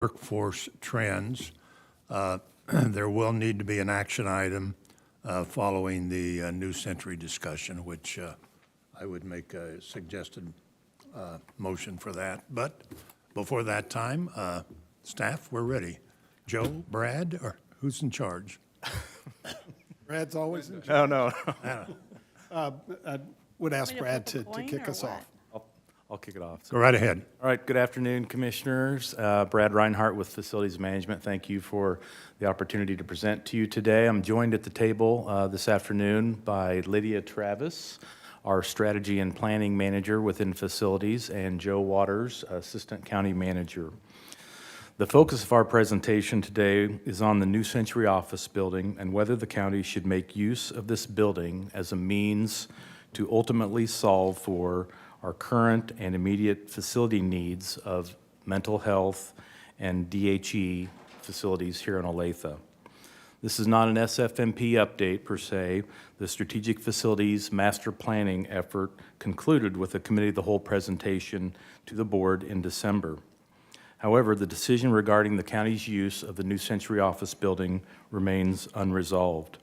workforce trends. There will need to be an action item following the New Century discussion, which I would make a suggested motion for that. But before that time, staff, we're ready. Joe, Brad, or who's in charge? Brad's always in charge. No. I would ask Brad to kick us off. I'll kick it off. Go right ahead. All right, good afternoon, Commissioners. Brad Reinhardt with Facilities Management. Thank you for the opportunity to present to you today. I'm joined at the table this afternoon by Lydia Travis, our Strategy and Planning Manager within Facilities, and Joe Waters, Assistant County Manager. The focus of our presentation today is on the New Century office building and whether the county should make use of this building as a means to ultimately solve for our current and immediate facility needs of mental health and DHE facilities here in Olathe. This is not an SFMP update per se. The Strategic Facilities Master Planning effort concluded with a Committee of the Whole presentation to the board in December. However, the decision regarding the county's use of the New Century office building remains unresolved.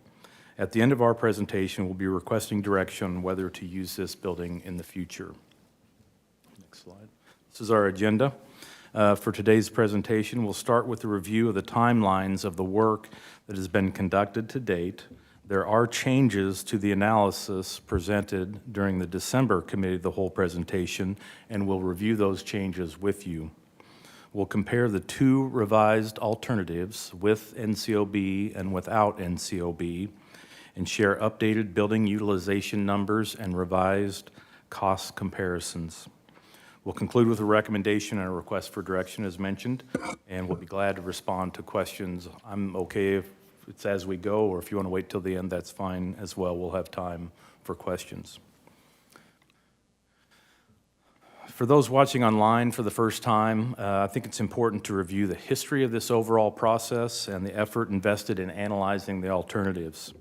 At the end of our presentation, we'll be requesting direction on whether to use this building in the future. Next slide. This is our agenda. For today's presentation, we'll start with a review of the timelines of the work that has been conducted to date. There are changes to the analysis presented during the December Committee of the Whole presentation, and we'll review those changes with you. We'll compare the two revised alternatives with NCOB and without NCOB and share updated building utilization numbers and revised cost comparisons. We'll conclude with a recommendation and a request for direction as mentioned, and we'll be glad to respond to questions. I'm okay if it's as we go, or if you want to wait till the end, that's fine as well. We'll have time for questions. For those watching online for the first time, I think it's important to review the history of this overall process and the effort invested in analyzing the alternatives.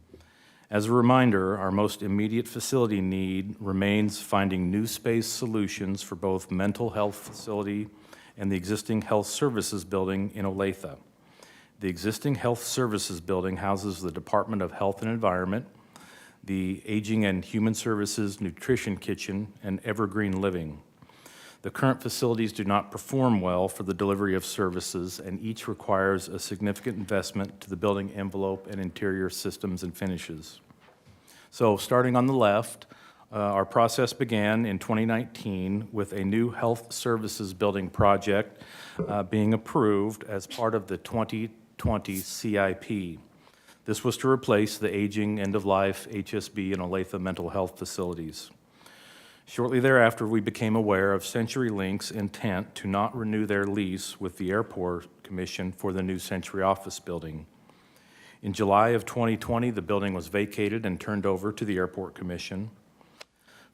As a reminder, our most immediate facility need remains finding new space solutions for both mental health facility and the existing health services building in Olathe. The existing health services building houses the Department of Health and Environment, the Aging and Human Services Nutrition Kitchen, and Evergreen Living. The current facilities do not perform well for the delivery of services, and each requires a significant investment to the building envelope and interior systems and finishes. So starting on the left, our process began in 2019 with a new health services building project being approved as part of the 2020 CIP. This was to replace the aging end-of-life HSB and Olathe mental health facilities. Shortly thereafter, we became aware of CenturyLink's intent to not renew their lease with the Airport Commission for the New Century office building. In July of 2020, the building was vacated and turned over to the Airport Commission.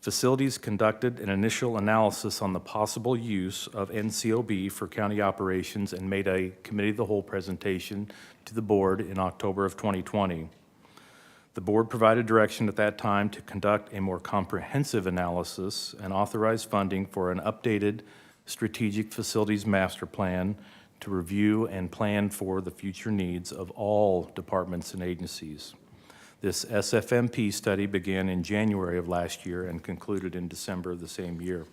Facilities conducted an initial analysis on the possible use of NCOB for county operations and made a Committee of the Whole presentation to the board in October of 2020. The board provided direction at that time to conduct a more comprehensive analysis and authorize funding for an updated strategic facilities master plan to review and plan for the future needs of all departments and agencies. This SFMP study began in January of last year and concluded in December of the same year.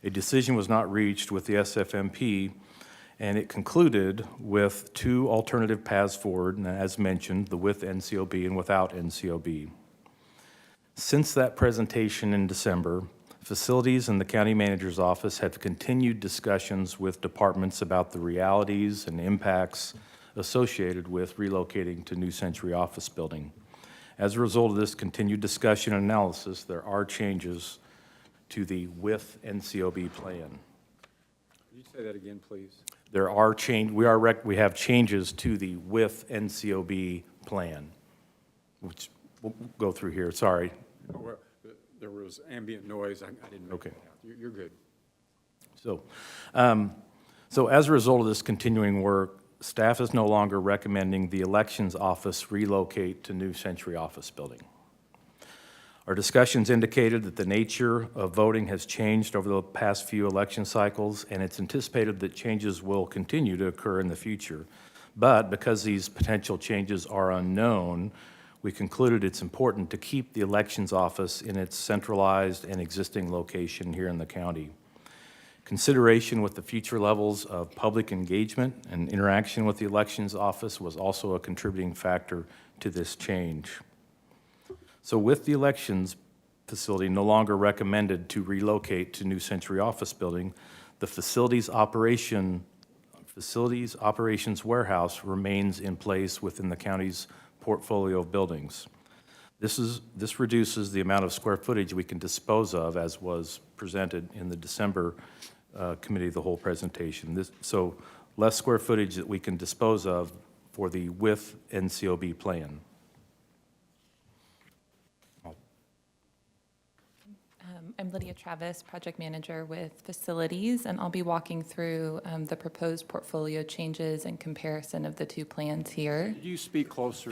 A decision was not reached with the SFMP, and it concluded with two alternative paths forward, and as mentioned, the with NCOB and without NCOB. Since that presentation in December, Facilities and the County Manager's Office have continued discussions with departments about the realities and impacts associated with relocating to New Century office building. As a result of this continued discussion and analysis, there are changes to the with NCOB plan. Could you say that again, please? There are we have changes to the with NCOB plan, which we'll go through here. Sorry. Oh, well, there was ambient noise. I didn't make Okay. that out. You're good. So as a result of this continuing work, staff is no longer recommending the elections office relocate to New Century office building. Our discussions indicated that the nature of voting has changed over the past few election cycles, and it's anticipated that changes will continue to occur in the future. But because these potential changes are unknown, we concluded it's important to keep the elections office in its centralized and existing location here in the county. Consideration with the future levels of public engagement and interaction with the elections office was also a contributing factor to this change. So with the elections facility no longer recommended to relocate to New Century Office Building, the facilities operations warehouse remains in place within the county's portfolio of buildings. This reduces the amount of square footage we can dispose of, as was presented in the December Committee of the Whole presentation. So less square footage that we can dispose of for the with NCOB plan. I'm Lydia Travis, Project Manager with Facilities, and I'll be walking through the proposed portfolio changes and comparison of the two plans here. Could you speak closer?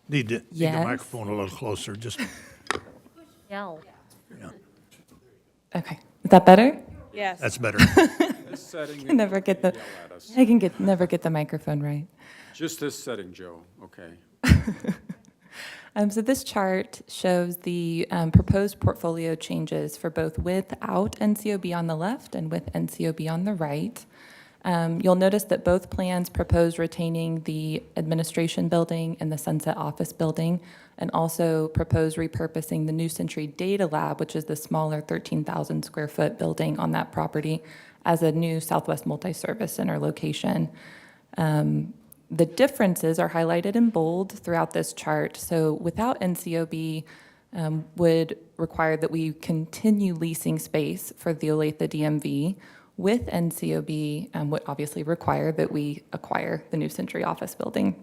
Need the Yes. microphone a little closer, just, Yell. yeah, Okay, is that better? Yes. that's better. This setting, I never get the, yell at us. I can never get the microphone right. Just this setting, Joe, okay. So this chart shows the proposed portfolio changes for both without NCOB on the left and with NCOB on the right. You'll notice that both plans propose retaining the administration building and the Sunset Office building, and also propose repurposing the New Century Data Lab, which is the smaller 13,000 square foot building on that property, as a new Southwest Multi-Service Center location. The differences are highlighted in bold throughout this chart. So without NCOB, would require that we continue leasing space for the Olathe DMV. With NCOB, would obviously require that we acquire the New Century Office building.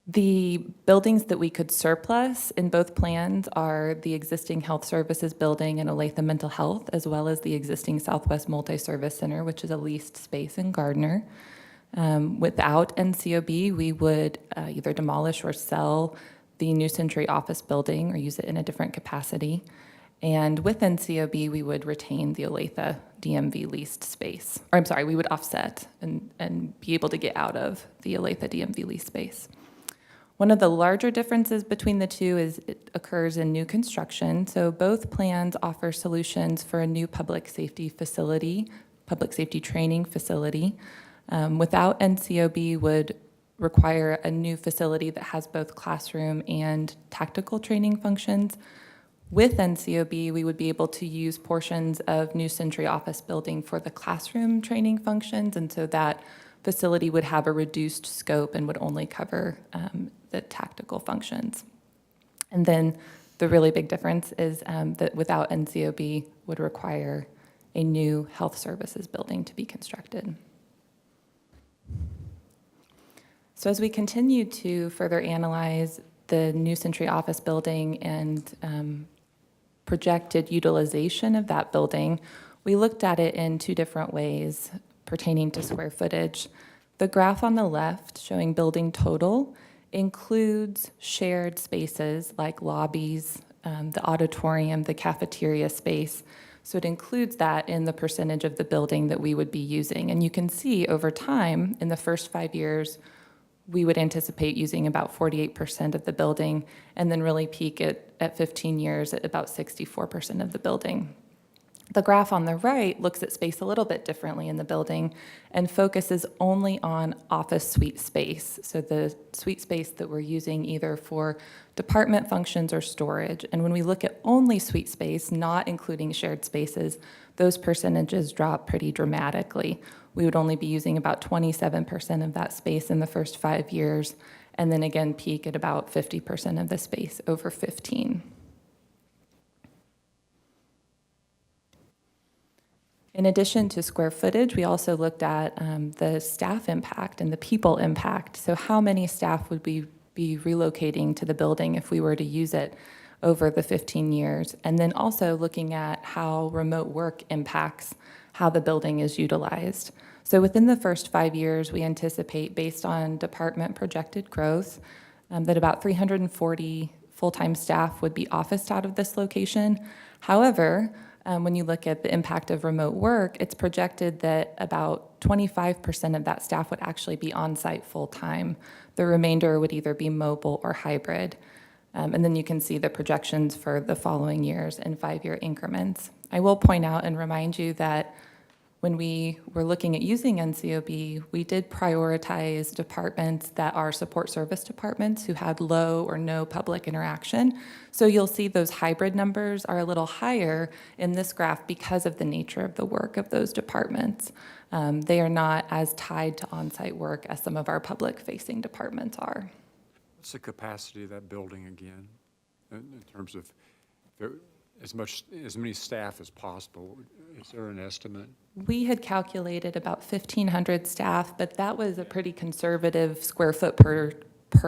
The buildings that we could surplus in both plans are the existing Health Services building and Olathe Mental Health, as well as the existing Southwest Multi-Service Center, which is a leased space in Gardner. Without NCOB, we would either demolish or sell the New Century Office building or use it in a different capacity. And with NCOB, we would retain the Olathe DMV leased space. Or I'm sorry, we would offset and be able to get out of the Olathe DMV leased space. One of the larger differences between the two is it occurs in new construction. So both plans offer solutions for a new public safety facility, public safety training facility. Without NCOB would require a new facility that has both classroom and tactical training functions. With NCOB, we would be able to use portions of New Century Office building for the classroom training functions, and so that facility would have a reduced scope and would only cover the tactical functions. And then the really big difference is that without NCOB would require a new health services building to be constructed. So as we continue to further analyze the New Century Office building and projected utilization of that building, we looked at it in two different ways pertaining to square footage. The graph on the left showing building total includes shared spaces like lobbies, the auditorium, the cafeteria space. So it includes that in the percentage of the building that we would be using. And you can see over time, in the first 5 years, we would anticipate using about 48% of the building, and then really peak at 15 years at about 64% of the building. The graph on the right looks at space a little bit differently in the building and focuses only on office suite space, so the suite space that we're using either for department functions or storage. And when we look at only suite space, not including shared spaces, those percentages drop pretty dramatically. We would only be using about 27% of that space in the first 5 years, and then again peak at about 50% of the space over 15. In addition to square footage, we also looked at the staff impact and the people impact. So how many staff would we be relocating to the building if we were to use it over the 15 years? And then also looking at how remote work impacts how the building is utilized. So within the first 5 years, we anticipate, based on department projected growth, that about 340 full-time staff would be officed out of this location. However, when you look at the impact of remote work, it's projected that about 25% of that staff would actually be on-site full-time. The remainder would either be mobile or hybrid. And then you can see the projections for the following years in 5-year increments. I will point out and remind you that when we were looking at using NCOB, we did prioritize departments that are support service departments who had low or no public interaction. So you'll see those hybrid numbers are a little higher in this graph because of the nature of the work of those departments. They are not as tied to on-site work as some of our public-facing departments are. What's the capacity of that building again, in terms of as many staff as possible? Is there an estimate? We had calculated about 1,500 staff, but that was a pretty conservative square foot per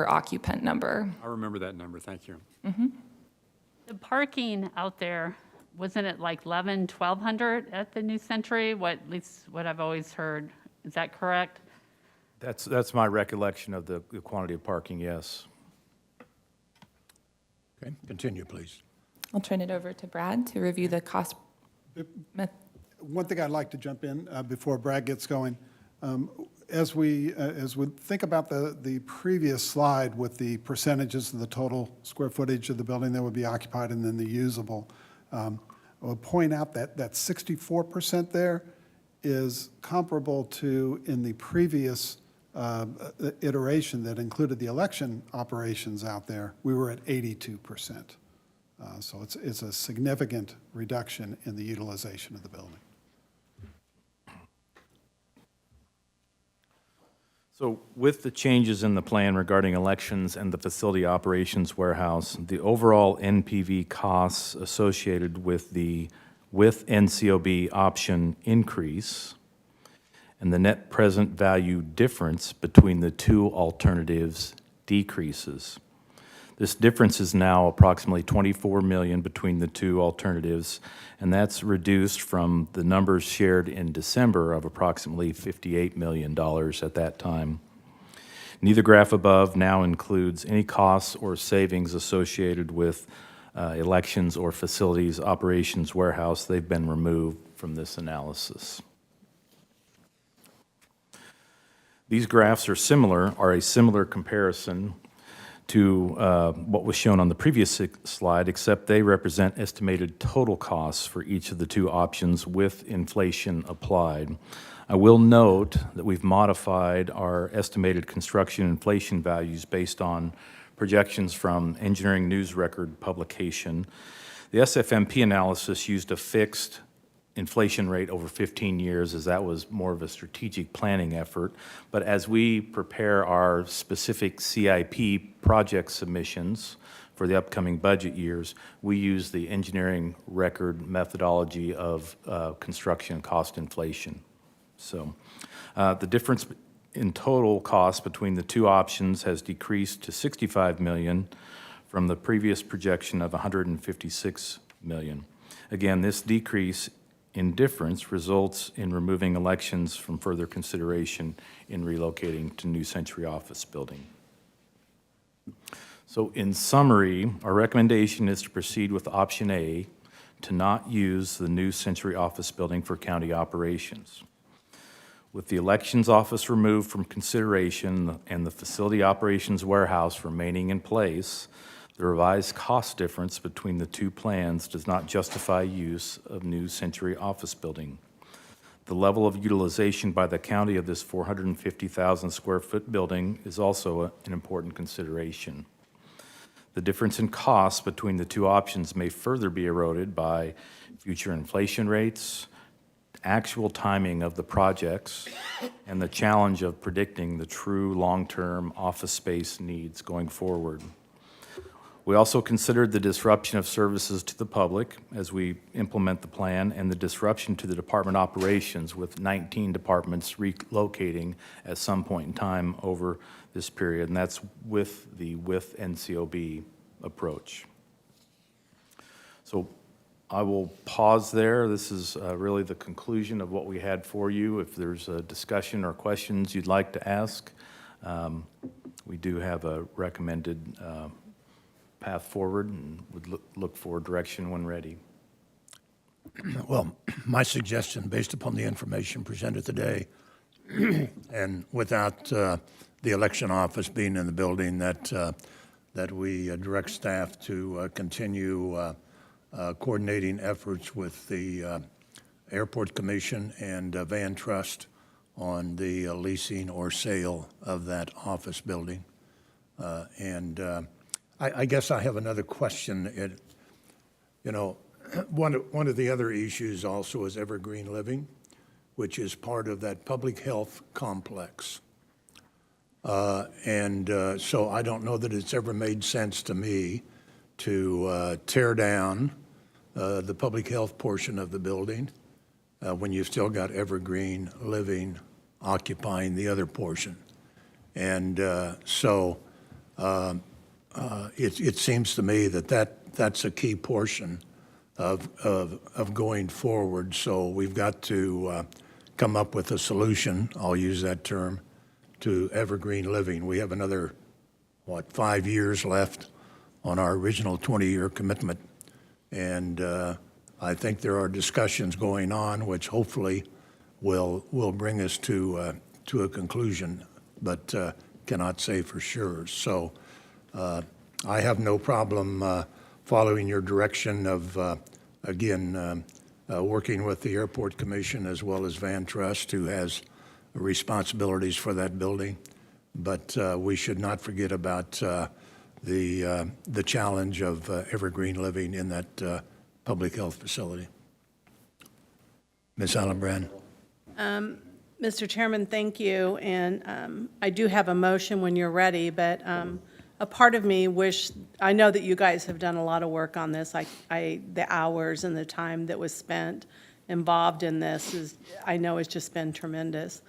occupant number. I remember that number, thank you. The parking out there, wasn't it like 1,200 at the New Century? At least what I've always heard. Is that correct? That's my recollection of the quantity of parking, yes. Okay, continue, please. I'll turn it over to Brad to review the cost. One thing I'd like to jump in before Brad gets going. As we think about the previous slide with the percentages of the total square footage of the building that would be occupied and then the usable, I would point out that 64% there is comparable to in the previous iteration that included the election operations out there, we were at 82%. So it's a significant reduction in the utilization of the building. So with the changes in the plan regarding elections and the facility operations warehouse, the overall NPV costs associated with the NCOB option increase, and the net present value difference between the two alternatives decreases. This difference is now approximately $24 million between the two alternatives, and that's reduced from the numbers shared in December of approximately $58 million at that time. Neither graph above now includes any costs or savings associated with elections or facilities operations warehouse. They've been removed from this analysis. These graphs are a similar comparison to what was shown on the previous slide, except they represent estimated total costs for each of the two options with inflation applied. I will note that we've modified our estimated construction inflation values based on projections from Engineering News Record publication. The SFMP analysis used a fixed inflation rate over 15 years, as that was more of a strategic planning effort. But as we prepare our specific CIP project submissions for the upcoming budget years, we use the engineering record methodology of construction cost inflation. So the difference in total cost between the two options has decreased to $65 million from the previous projection of $156 million. Again, this decrease in difference results in removing elections from further consideration in relocating to New Century Office Building. So in summary, our recommendation is to proceed with option A, to not use the New Century Office Building for county operations. With the elections office removed from consideration and the facility operations warehouse remaining in place, the revised cost difference between the two plans does not justify use of New Century Office Building. The level of utilization by the county of this 450,000 square foot building is also an important consideration. The difference in costs between the two options may further be eroded by future inflation rates, actual timing of the projects, and the challenge of predicting the true long-term office space needs going forward. We also considered the disruption of services to the public as we implement the plan and the disruption to the department operations with 19 departments relocating at some point in time over this period, and that's with the NCOB approach. So I will pause there. This is really the conclusion of what we had for you. If there's a discussion or questions you'd like to ask, we do have a recommended path forward and would look for direction when ready. Well, my suggestion, based upon the information presented today, and without the election office being in the building, that we direct staff to continue coordinating efforts with the Airport Commission and Van Trust on the leasing or sale of that office building. I guess I have another question. One of the other issues also is Evergreen Living, which is part of that public health complex. So I don't know that it's ever made sense to me to tear down the public health portion of the building when you've still got Evergreen Living occupying the other portion. It seems to me that's a key portion of going forward. So we've got to come up with a solution, I'll use that term, to Evergreen Living. We have another, 5 years left on our original 20-year commitment. And I think there are discussions going on which hopefully will bring us to a conclusion, but cannot say for sure. So I have no problem following your direction of, working with the Airport Commission as well as Van Trust, who has responsibilities for that building. But we should not forget about the challenge of Evergreen Living in that public health facility. Ms. Allenbrand. Mr. Chairman, thank you. And I do have a motion when you're ready, but a part of me I know that you guys have done a lot of work on this. The hours and the time that was spent involved in this I know has just been tremendous.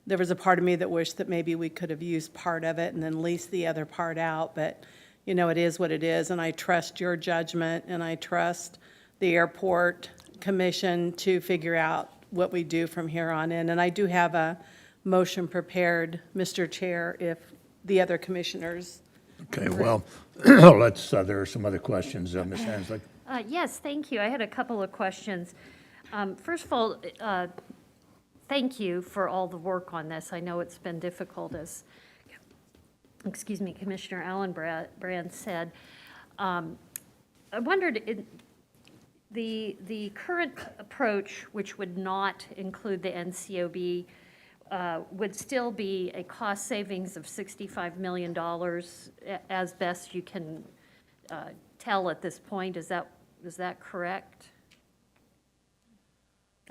There was a part of me that wished that maybe we could have used part of it and then leased the other part out, but it is what it is, and I trust your judgment, and I trust the Airport Commission to figure out what we do from here on in. And I do have a motion prepared, Mr. Chair, if the other commissioners. Okay, well, there are some other questions, Ms. Hanslick. Yes, thank you. I had a couple of questions. First of all, thank you for all the work on this. I know it's been difficult, as, Commissioner Allenbrand said. I wondered, the current approach, which would not include the NCOB, would still be a cost savings of $65 million, as best you can tell at this point. Is that correct?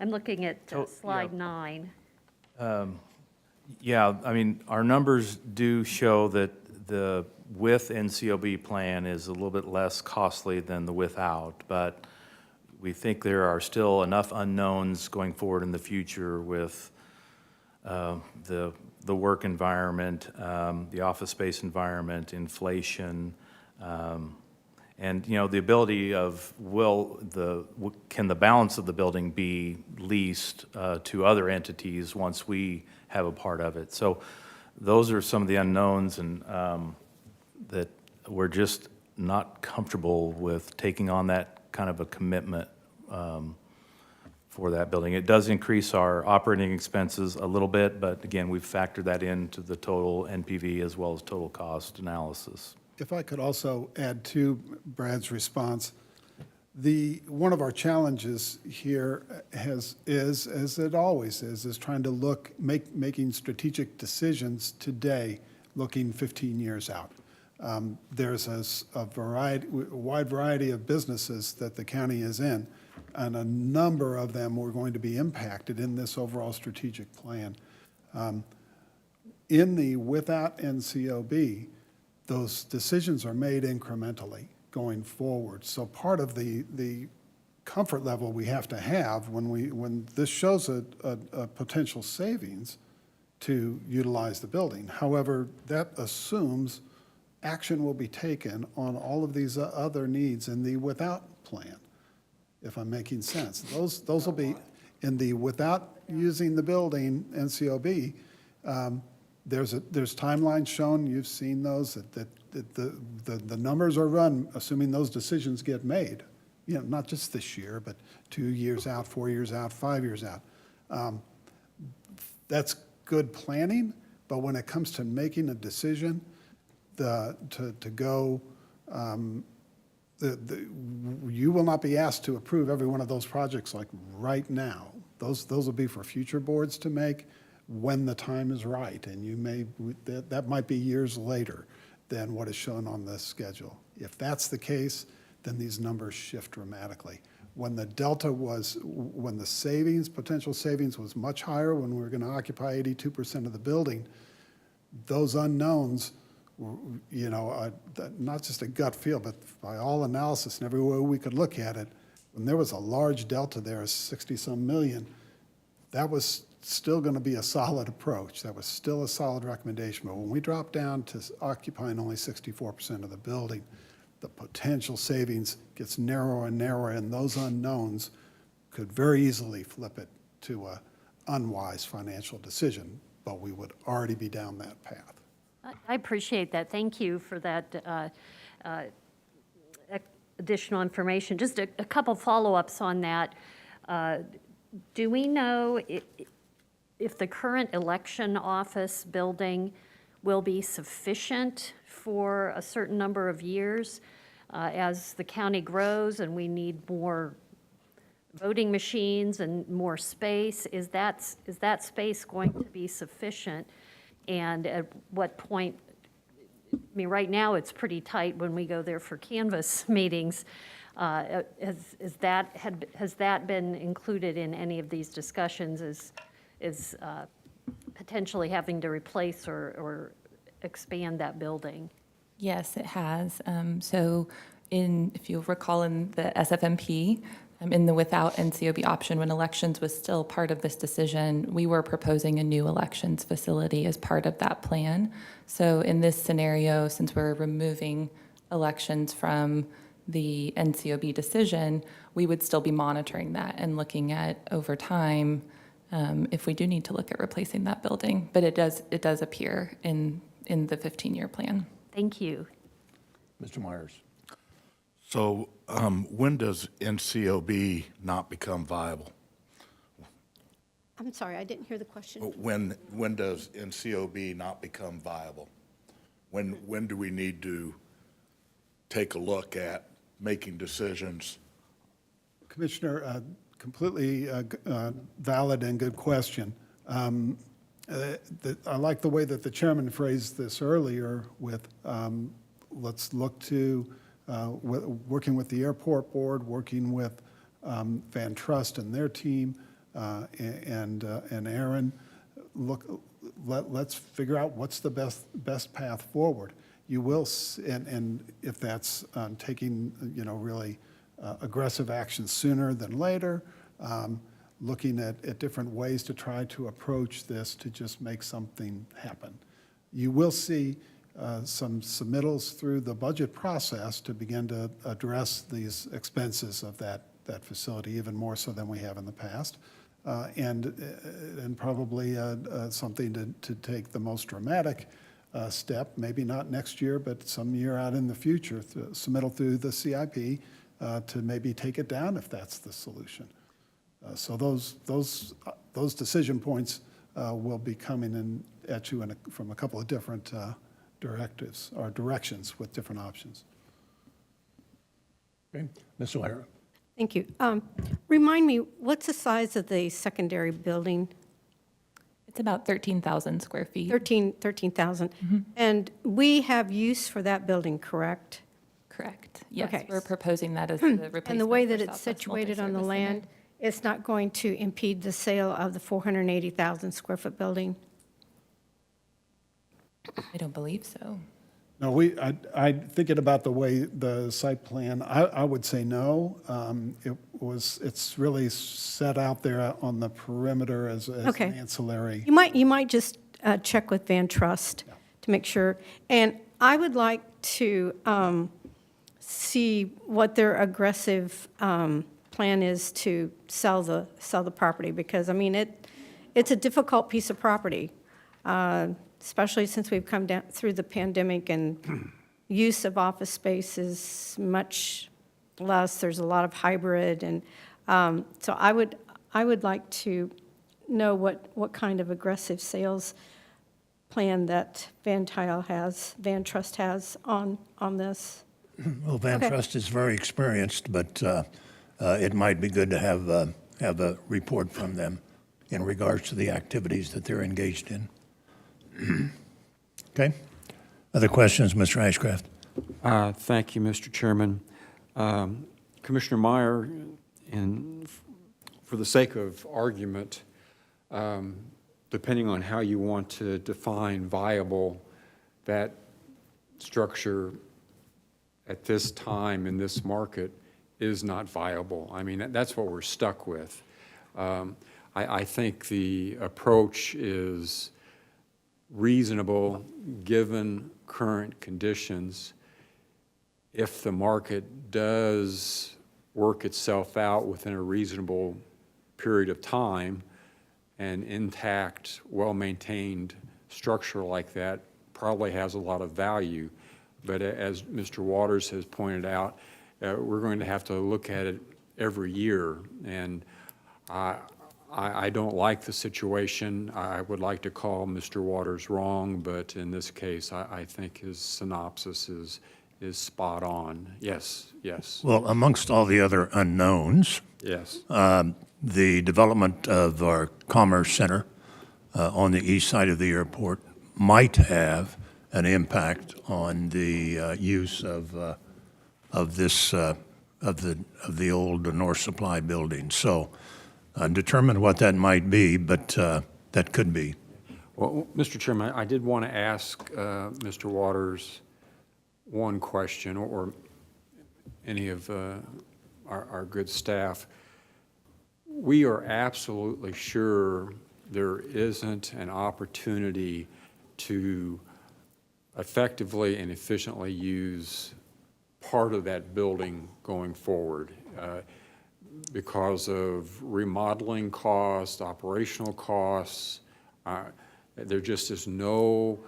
I'm looking at slide 9. Yeah, I mean, our numbers do show that the with NCOB plan is a little bit less costly than the without, but we think there are still enough unknowns going forward in the future with the work environment, the office space environment, inflation, and the ability of can the balance of the building be leased to other entities once we have a part of it? So those are some of the unknowns, and that we're just not comfortable with taking on that kind of a commitment for that building. It does increase our operating expenses a little bit, but again, we've factored that into the total NPV as well as total cost analysis. If I could also add to Brad's response, one of our challenges here is, as it always is trying to making strategic decisions today, looking 15 years out. There's a wide variety of businesses that the county is in, and a number of them were going to be impacted in this overall strategic plan. In the without NCOB, those decisions are made incrementally going forward. So part of the comfort level we have to have when this shows a potential savings to utilize the building. However, that assumes action will be taken on all of these other needs in the without plan, if I'm making sense. Those will be in the without using the building NCOB. There's timelines shown, you've seen those, that the numbers are run, assuming those decisions get made. You know, not just this year, but 2 years out, 4 years out, 5 years out. That's good planning, but when it comes to making a decision, you will not be asked to approve every one of those projects like right now. Those will be for future boards to make when the time is right, and that might be years later than what is shown on this schedule. If that's the case, then these numbers shift dramatically. When the delta when the potential savings was much higher, when we were going to occupy 82% of the building, those unknowns, not just a gut feel, but by all analysis and every way we could look at it, when there was a large delta there of 60-some million, that was still going to be a solid approach. That was still a solid recommendation. But when we dropped down to occupying only 64% of the building, the potential savings gets narrower and narrower, and those unknowns could very easily flip it to an unwise financial decision, but we would already be down that path. I appreciate that. Thank you for that additional information. Just a couple follow-ups on that. Do we know if the current election office building will be sufficient for a certain number of years as the county grows and we need more voting machines and more space? Is that space going to be sufficient? And at what point, I mean, right now it's pretty tight when we go there for canvas meetings. Has that been included in any of these discussions as potentially having to replace or expand that building? Yes, it has. So if you'll recall in the SFMP, in the without NCOB option, when elections was still part of this decision, we were proposing a new elections facility as part of that plan. So in this scenario, since we're removing elections from the NCOB decision, we would still be monitoring that and looking at over time if we do need to look at replacing that building. But it does appear in the 15-year plan. Thank you. Mr. Myers. So when does NCOB not become viable? I'm sorry, I didn't hear the question. When does NCOB not become viable? When do we need to take a look at making decisions? Commissioner, completely valid and good question. I like the way that the chairman phrased this earlier with let's look to working with the airport board, working with Van Trust and their team, and Aaron. Let's figure out what's the best path forward. You will, and if that's taking really aggressive action sooner than later, looking at different ways to try to approach this to just make something happen. You will see some submittals through the budget process to begin to address these expenses of that facility even more so than we have in the past. And probably something to take the most dramatic step, maybe not next year, but some year out in the future, submittal through the CIP to maybe take it down if that's the solution. So those decision points will be coming in at you from a couple of different directives or directions with different options. Okay. Ms. O'Hara. Thank you. Remind me, what's the size of the secondary building? It's about 13,000 square feet. 13,000. And we have use for that building, correct? Correct. Yes, Okay. we're proposing that as the replacement. And the way for that it's Southwest situated on the Multi-Service land, Center. it's not going to impede the sale of the 480,000 square foot building? I don't believe so. No, I thinking about the way the site plan, I would say no. It's really set out there on the perimeter as Okay. an ancillary. You might just check with Van Trust to make sure. And I would like to see what their aggressive plan is to sell the property, because, I mean, it's a difficult piece of property. especially since we've come down through the pandemic and use of office space is much less. There's a lot of hybrid, and so I would like to know what kind of aggressive sales plan that Van Trust has on this. Well, Van Okay. Trust is very experienced, but it might be good to have a report from them in regards to the activities that they're engaged in. Okay? Other questions, Mr. Ashcraft? Thank you, Mr. Chairman. Commissioner Meyer, for the sake of argument, depending on how you want to define viable, that structure at this time in this market is not viable. I mean, that's what we're stuck with. I think the approach is reasonable given current conditions. If the market does work itself out within a reasonable period of time, an intact, well-maintained structure like that probably has a lot of value. But as Mr. Waters has pointed out, we're going to have to look at it every year. And I don't like the situation. I would like to call Mr. Waters wrong, but in this case, I think his synopsis is spot on. Yes, yes, Well, amongst all the other unknowns, yes. the development of our Commerce Center on the east side of the airport might have an impact on the use of the old North Supply building. So determine what that might be, but that could be. Well, Mr. Chairman, I did want to ask Mr. Waters one question, or any of our good staff. We are absolutely sure there isn't an opportunity to effectively and efficiently use part of that building going forward because of remodeling costs, operational costs. There just is no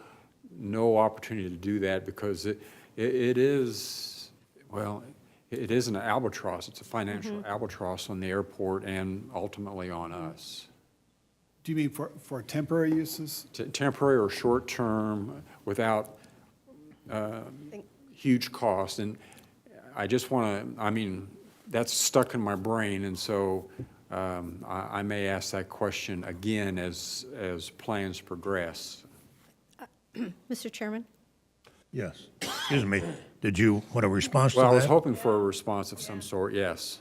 opportunity to do that because it is, well, it is an albatross. It's a financial albatross on the airport and ultimately on us. Do you mean for temporary uses? Temporary or short-term without huge cost. And I just want to, I mean, that's stuck in my brain, and so I may ask that question again as plans progress. Mr. Chairman? Yes. Excuse me. Did you want a response to Well, I was that? hoping for a response of some sort, yes.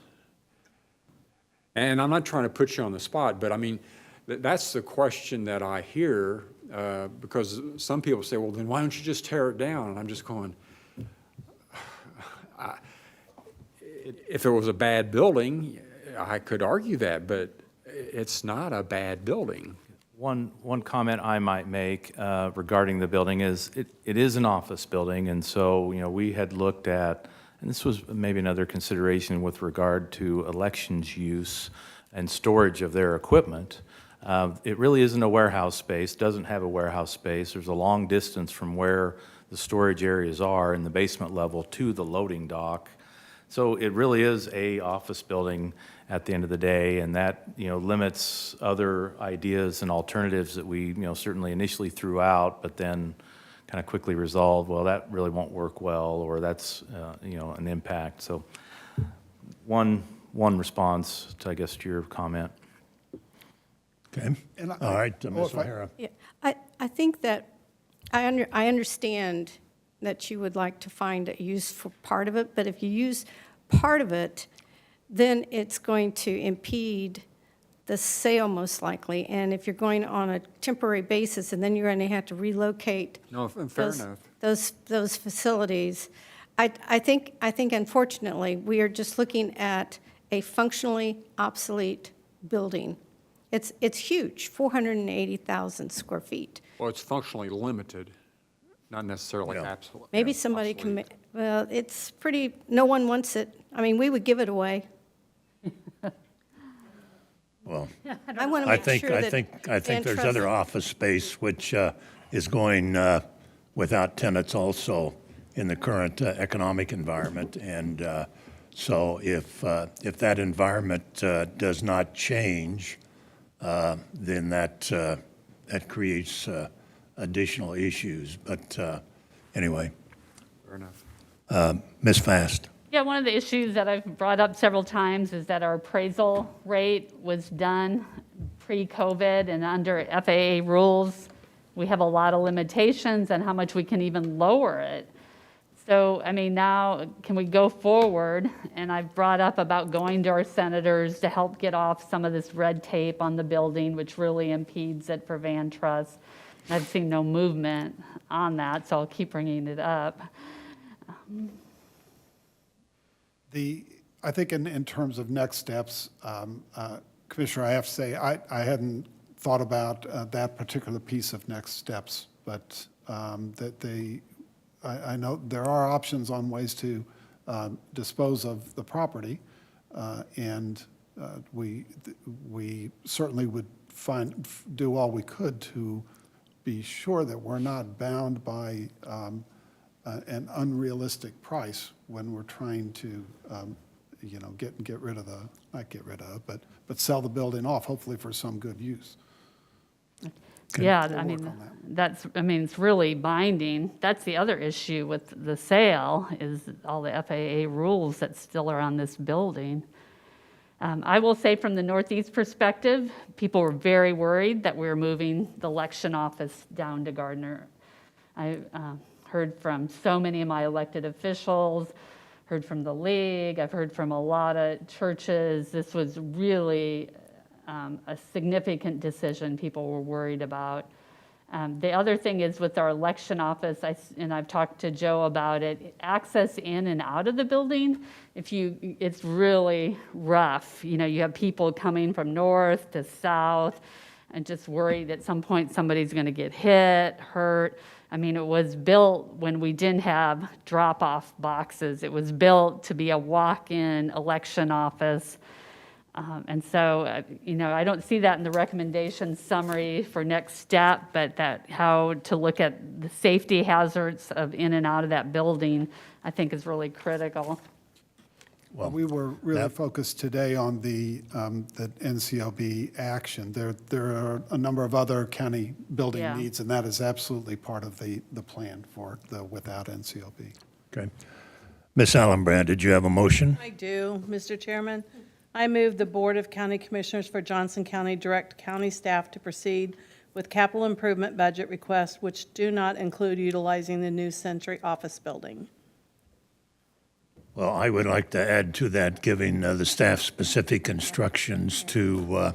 And I'm not trying to put you on the spot, but I mean, that's the question that I hear, because some people say, well, then why don't you just tear it down? And I'm just going, if it was a bad building, I could argue that, but it's not a bad building. One comment I might make regarding the building is it is an office building, and so, you know, we had looked at, and this was maybe another consideration with regard to elections use and storage of their equipment. It really isn't a warehouse space, doesn't have a warehouse space. There's a long distance from where the storage areas are in the basement level to the loading dock. So it really is a office building at the end of the day, and that, you know, limits other ideas and alternatives that we, you know, certainly initially threw out, but then kind of quickly resolved, well, that really won't work well, or that's, you know, an impact. So one response to, I guess, to your comment. Okay. And All right, Ms. if I- O'Hara. Yeah, I think that I understand that you would like to find a use for part of it, but if you use part of it, then it's going to impede the sale most likely. And if you're going on a temporary basis, and then you're going to have to relocate No, fair enough. those facilities, I think unfortunately, we are just looking at a functionally obsolete building. It's huge, 480,000 square feet. Well, it's functionally limited, not necessarily Yeah. absolute. Maybe yeah, somebody obsolete. can, well, it's pretty, no one wants it. I mean, we would give it away. Well, I want to I make think, sure I that. think, I think Van there's Trust- other office space which is going without tenants also in the current economic environment. And so if that environment does not change, then that creates additional issues. But anyway, Fair enough. Ms. Fast. Yeah, one of the issues that I've brought up several times is that our appraisal rate was done pre-COVID, and under FAA rules, we have a lot of limitations on how much we can even lower it. So, I mean, now, can we go forward? And I've brought up about going to our senators to help get off some of this red tape on the building, which really impedes it for Van Trust. I've seen no movement on that, so I'll keep bringing it up. I think in terms of next steps, Commissioner, I have to say, I hadn't thought about that particular piece of next steps, but I know there are options on ways to dispose of the property, and we certainly would do all we could to be sure that we're not bound by an unrealistic price when we're trying to, get rid of but sell the building off, hopefully for some good use. Yeah, We'll I work mean, on that. it's really binding. That's the other issue with the sale, is all the FAA rules that still are on this building. I will say from the Northeast perspective, people were very worried that we were moving the election office down to Gardner. I heard from so many of my elected officials, heard from the league, I've heard from a lot of churches. This was really a significant decision people were worried about. The other thing is with our election office, and I've talked to Joe about it, access in and out of the building, it's really rough. You have people coming from north to south, and just worried at some point somebody's going to get hit, hurt. I mean, it was built when we didn't have drop-off boxes. It was built to be a walk-in election office. And so, I don't see that in the recommendation summary for next step, but how to look at the safety hazards of in and out of that building, I think is really critical. Well, we were really focused today on the NCOB action. There are a number of other county building Yeah. needs, and that is absolutely part of the plan for the without NCOB. Okay. Ms. Allenbrand, did you have a motion? I do, Mr. Chairman. I move the Board of County Commissioners for Johnson County direct county staff to proceed with capital improvement budget requests which do not include utilizing the New Century office building. Well, I would like to add to that, giving the staff specific instructions to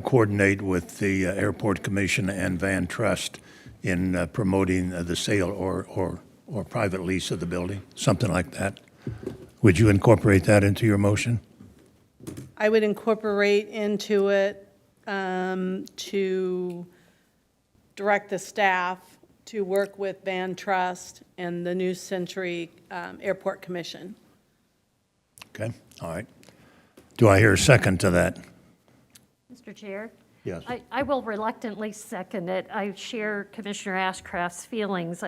coordinate with the Airport Commission and Van Trust in promoting the sale or private lease of the building, something like that. Would you incorporate that into your motion? I would incorporate into it to direct the staff to work with Van Trust and the New Century Airport Commission. Okay, all right. Do I hear a second to that? Mr. Chair? Yes. I will reluctantly second it. I share Commissioner Ashcraft's feelings.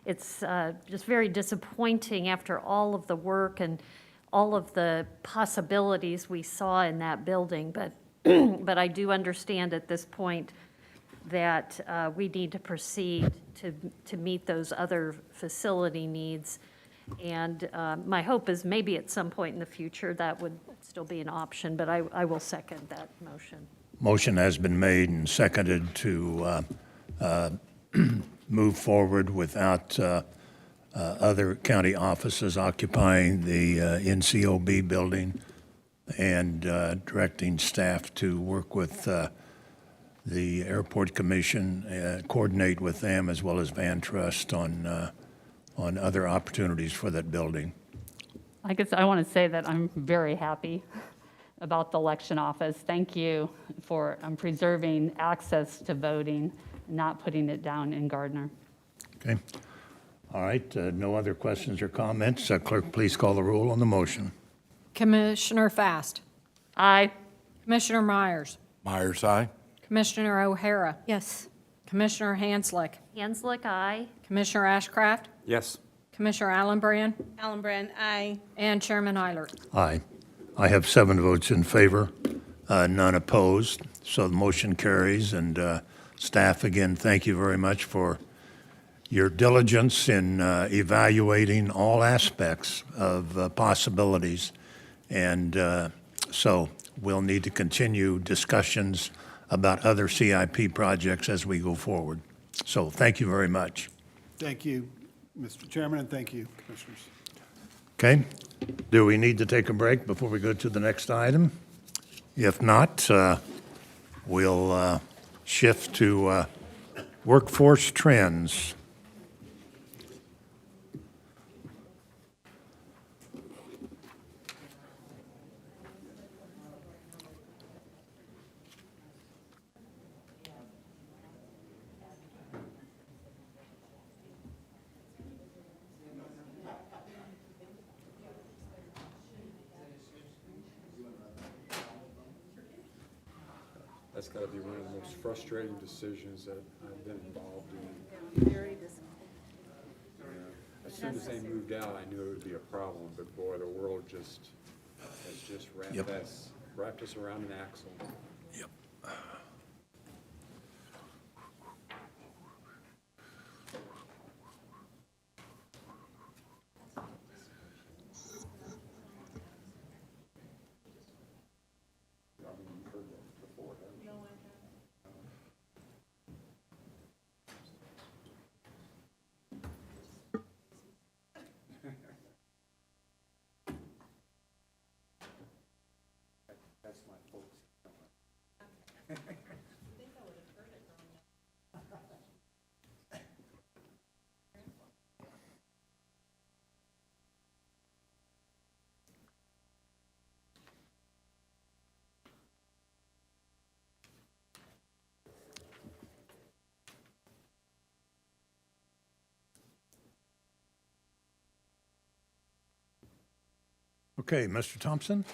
It's just very disappointing after all of the work and all of the possibilities we saw in that building, but but I do understand at this point that we need to proceed to meet those other facility needs. And my hope is maybe at some point in the future that would still be an option, but I will second that motion. Motion has been made and seconded to move forward without other county offices occupying the NCOB building, and directing staff to work with the Airport Commission, coordinate with them as well as Van Trust on other opportunities for that building. I guess I want to say that I'm very happy about the election office. Thank you for preserving access to voting, not putting it down in Gardner. Okay. All right, no other questions or comments. Clerk, please call the roll on the motion. Commissioner Fast, Aye. Commissioner Myers, Myers, aye. Commissioner O'Hara, Yes. Commissioner Hanslick, Hanslick, aye. Commissioner Ashcraft, Yes. Commissioner Allenbrand, Alan Brand, aye. and Chairman Eilert. Aye. I have 7 votes in favor, none opposed, so the motion carries. And staff, again, thank you very much for your diligence in evaluating all aspects of possibilities. And so we'll need to continue discussions about other CIP projects as we go forward. So thank you very much. Thank you, Mr. Chairman, and thank you, Commissioners. Okay? Do we need to take a break before we go to the next item? If not, we'll shift to workforce trends. That's got to be one of the most frustrating decisions that I've been involved in. As soon as they moved out, I knew it would be a problem, but boy, the world has just wrapped us around an axle. Yep. That's my folks. Okay, Mr. Thompson?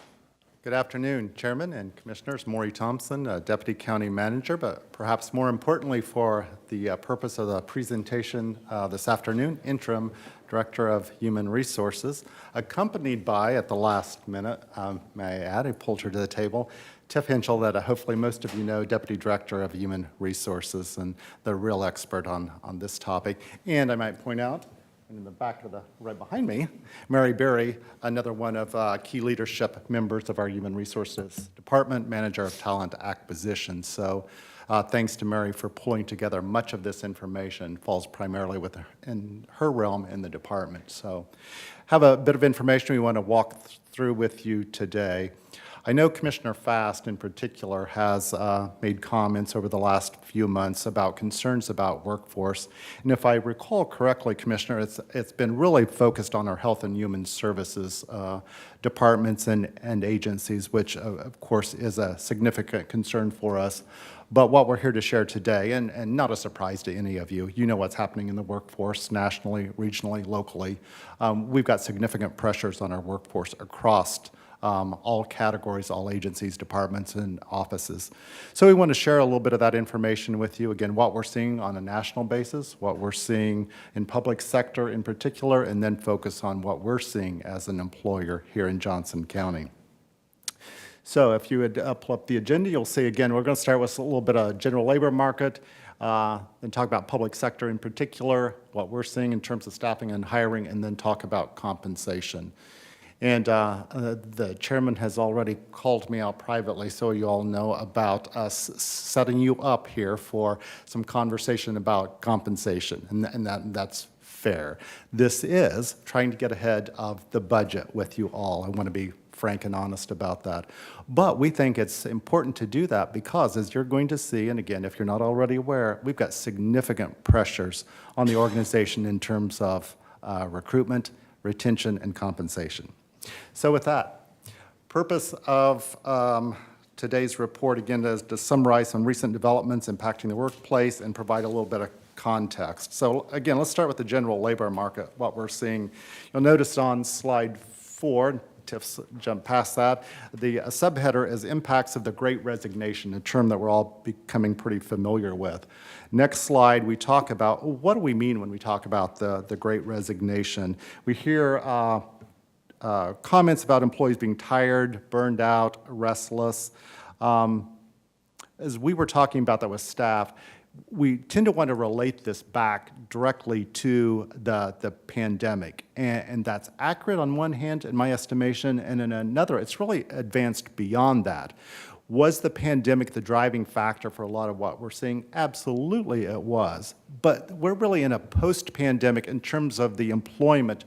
Good afternoon, Chairman and Commissioners. Maury Thompson, Deputy County Manager, but perhaps more importantly for the purpose of the presentation this afternoon, Interim Director of Human Resources, accompanied by, at the last minute, may I add, I pulled her to the table, Tiff Hinchell, that hopefully most of you know, Deputy Director of Human Resources and the real expert on this topic. And I might point out, and in the back of the, right behind me, Mary Berry, another one of key leadership members of our Human Resources Department, Manager of Talent Acquisition. So thanks to Mary for pulling together much of this information. Falls primarily in her realm in the department. So have a bit of information we want to walk through with you today. I know Commissioner Fast in particular has made comments over the last few months about concerns about workforce. And if I recall correctly, Commissioner, it's been really focused on our health and human services departments and agencies, which of course is a significant concern for us. But what we're here to share today, and not a surprise to any of you, you know what's happening in the workforce nationally, regionally, locally. We've got significant pressures on our workforce across all categories, all agencies, departments, and offices. So we want to share a little bit of that information with you. Again, what we're seeing on a national basis, what we're seeing in public sector in particular, and then focus on what we're seeing as an employer here in Johnson County. So if you would pull up the agenda, you'll see, again, we're going to start with a little bit of general labor market, then talk about public sector in particular, what we're seeing in terms of staffing and hiring, and then talk about compensation. And the chairman has already called me out privately, so you all know about us setting you up here for some conversation about compensation, and that's fair. This is trying to get ahead of the budget with you all. I want to be frank and honest about that. But we think it's important to do that because, as you're going to see, and again, if you're not already aware, we've got significant pressures on the organization in terms of recruitment, retention, and compensation. So with that, purpose of today's report, again, is to summarize some recent developments impacting the workplace and provide a little bit of context. So again, let's start with the general labor market, what we're seeing. You'll notice on slide 4, TIFs jump past that. The subheader is impacts of the Great Resignation, a term that we're all becoming pretty familiar with. Next slide, we talk about what do we mean when we talk about the Great Resignation. We hear comments about employees being tired, burned out, restless. As we were talking about that with staff, we tend to want to relate this back directly to the pandemic. And that's accurate on one hand, in my estimation, and in another, it's really advanced beyond that. Was the pandemic the driving factor for a lot of what we're seeing? Absolutely it was. But we're really in a post-pandemic in terms of the employment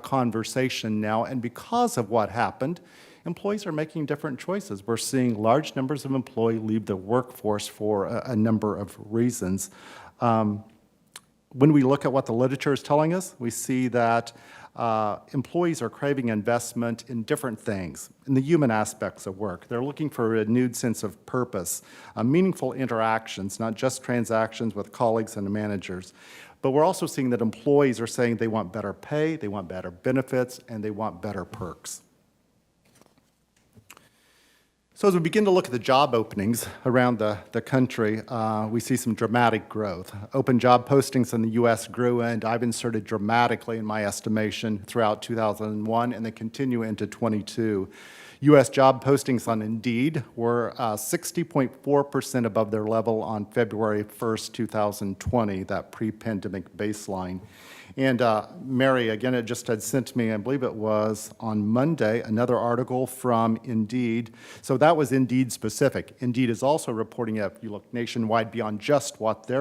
conversation now, and because of what happened, employees are making different choices. We're seeing large numbers of employees leave the workforce for a number of reasons. When we look at what the literature is telling us, we see that employees are craving investment in different things, in the human aspects of work. They're looking for a renewed sense of purpose, meaningful interactions, not just transactions with colleagues and managers. But we're also seeing that employees are saying they want better pay, they want better benefits, and they want better perks. So as we begin to look at the job openings around the country, we see some dramatic growth. Open job postings in the U.S. grew, and I've inserted dramatically in my estimation throughout 2001, and they continue into 22. U.S. job postings on Indeed were 60.4% above their level on February 1st, 2020, that pre-pandemic baseline. And Mary, again, it just had sent me, I believe it was on Monday, another article from Indeed. So that was Indeed specific. Indeed is also reporting, if you look nationwide beyond just what they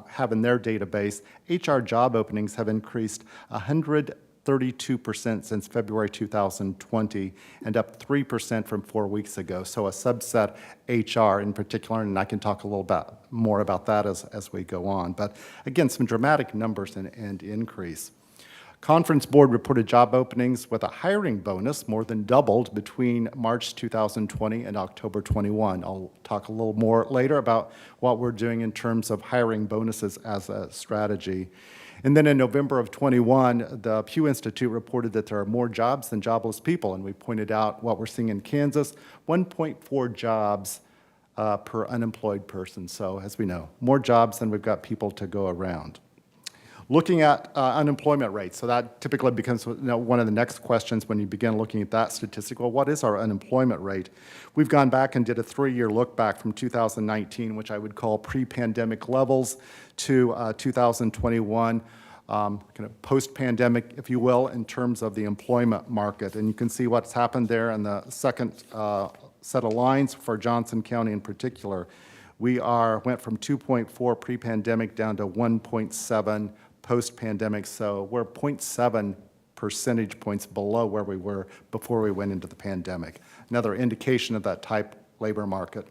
have in their database, HR job openings have increased 132% since February 2020 and up 3% from 4 weeks ago. So a subset HR in particular, and I can talk a little bit more about that as we go on. But again, some dramatic numbers and increase. Conference Board reported job openings with a hiring bonus more than doubled between March 2020 and October 21. I'll talk a little more later about what we're doing in terms of hiring bonuses as a strategy. And then in November of 21, the Pew Institute reported that there are more jobs than jobless people, and we pointed out what we're seeing in Kansas, 1.4 jobs per unemployed person. So as we know, more jobs than we've got people to go around. Looking at unemployment rates, so that typically becomes one of the next questions when you begin looking at that statistic. Well, what is our unemployment rate? We've gone back and did a 3-year look back from 2019, which I would call pre-pandemic levels, to 2021, kind of post-pandemic, if you will, in terms of the employment market. And you can see what's happened there in the second set of lines for Johnson County in particular. We went from 2.4 pre-pandemic down to 1.7 post-pandemic, so we're 0.7 percentage points below where we were before we went into the pandemic. Another indication of that type labor market.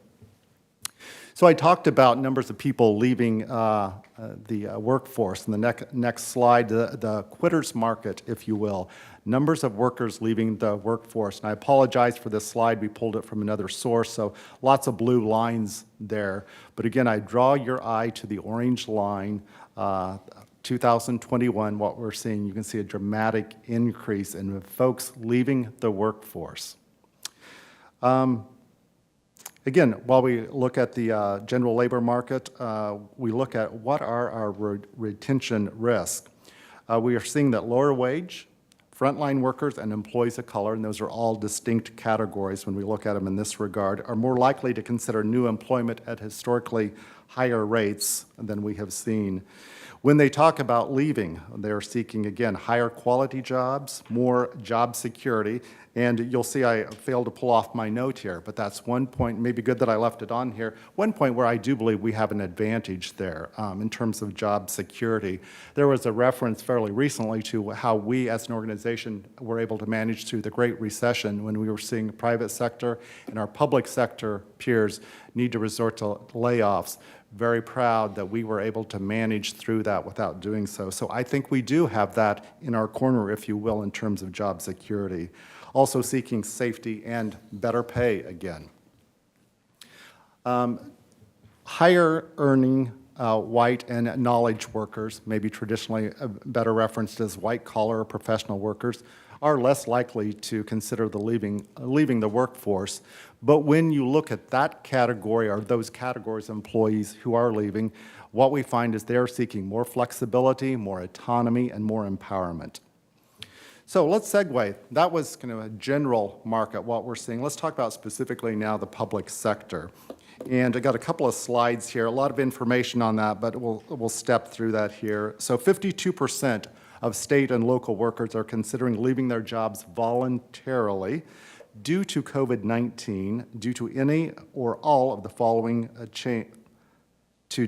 So I talked about numbers of people leaving the workforce. In the next slide, the quitters market, if you will, numbers of workers leaving the workforce. And I apologize for this slide. We pulled it from another source, so lots of blue lines there. But again, I draw your eye to the orange line, 2021, what we're seeing. You can see a dramatic increase in folks leaving the workforce. Again, while we look at the general labor market, we look at what are our retention risks. We are seeing that lower wage, frontline workers, and employees of color, and those are all distinct categories when we look at them in this regard, are more likely to consider new employment at historically higher rates than we have seen. When they talk about leaving, they're seeking, again, higher quality jobs, more job security, and you'll see I failed to pull off my note here, but that's one point, maybe good that I left it on here, one point where I do believe we have an advantage there in terms of job security. There was a reference fairly recently to how we as an organization were able to manage through the Great Recession when we were seeing the private sector and our public sector peers need to resort to layoffs. Very proud that we were able to manage through that without doing so. So I think we do have that in our corner, if you will, in terms of job security. Also seeking safety and better pay again. Higher earning white and knowledge workers, maybe traditionally better referenced as white collar professional workers, are less likely to consider leaving the workforce. But when you look at that category or those categories of employees who are leaving, what we find is they're seeking more flexibility, more autonomy, and more empowerment. So let's segue. That was kind of a general market, what we're seeing. Let's talk about specifically now the public sector. And I got a couple of slides here, a lot of information on that, but we'll step through that here. So 52% of state and local workers are considering leaving their jobs voluntarily due to COVID-19, due to any or all of the following to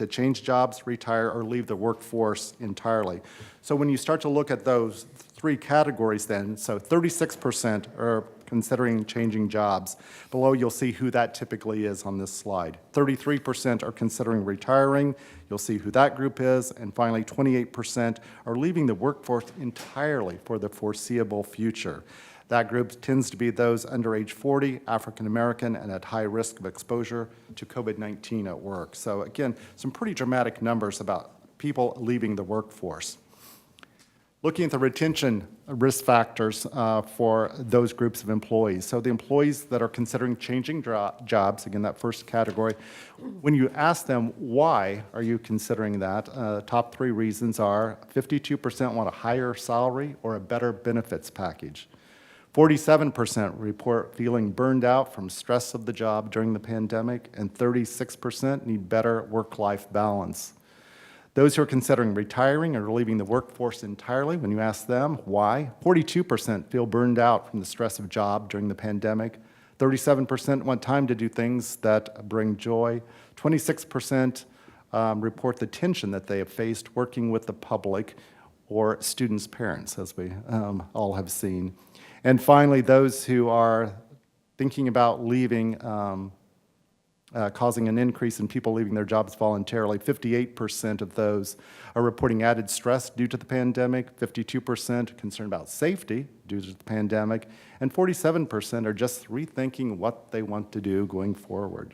change jobs, retire, or leave the workforce entirely. So when you start to look at those three categories then, so 36% are considering changing jobs. Below, you'll see who that typically is on this slide. 33% are considering retiring. You'll see who that group is. And finally, 28% are leaving the workforce entirely for the foreseeable future. That group tends to be those under age 40, African American, and at high risk of exposure to COVID-19 at work. So again, some pretty dramatic numbers about people leaving the workforce. Looking at the retention risk factors for those groups of employees. So the employees that are considering changing jobs, again, that first category, when you ask them, why are you considering that? Top three reasons are 52% want a higher salary or a better benefits package. 47% report feeling burned out from stress of the job during the pandemic, and 36% need better work-life balance. Those who are considering retiring or leaving the workforce entirely, when you ask them why, 42% feel burned out from the stress of job during the pandemic. 37% want time to do things that bring joy. 26% report the tension that they have faced working with the public or students' parents, as we all have seen. And finally, those who are thinking about leaving, causing an increase in people leaving their jobs voluntarily. 58% of those are reporting added stress due to the pandemic, 52% concerned about safety due to the pandemic, and 47% are just rethinking what they want to do going forward.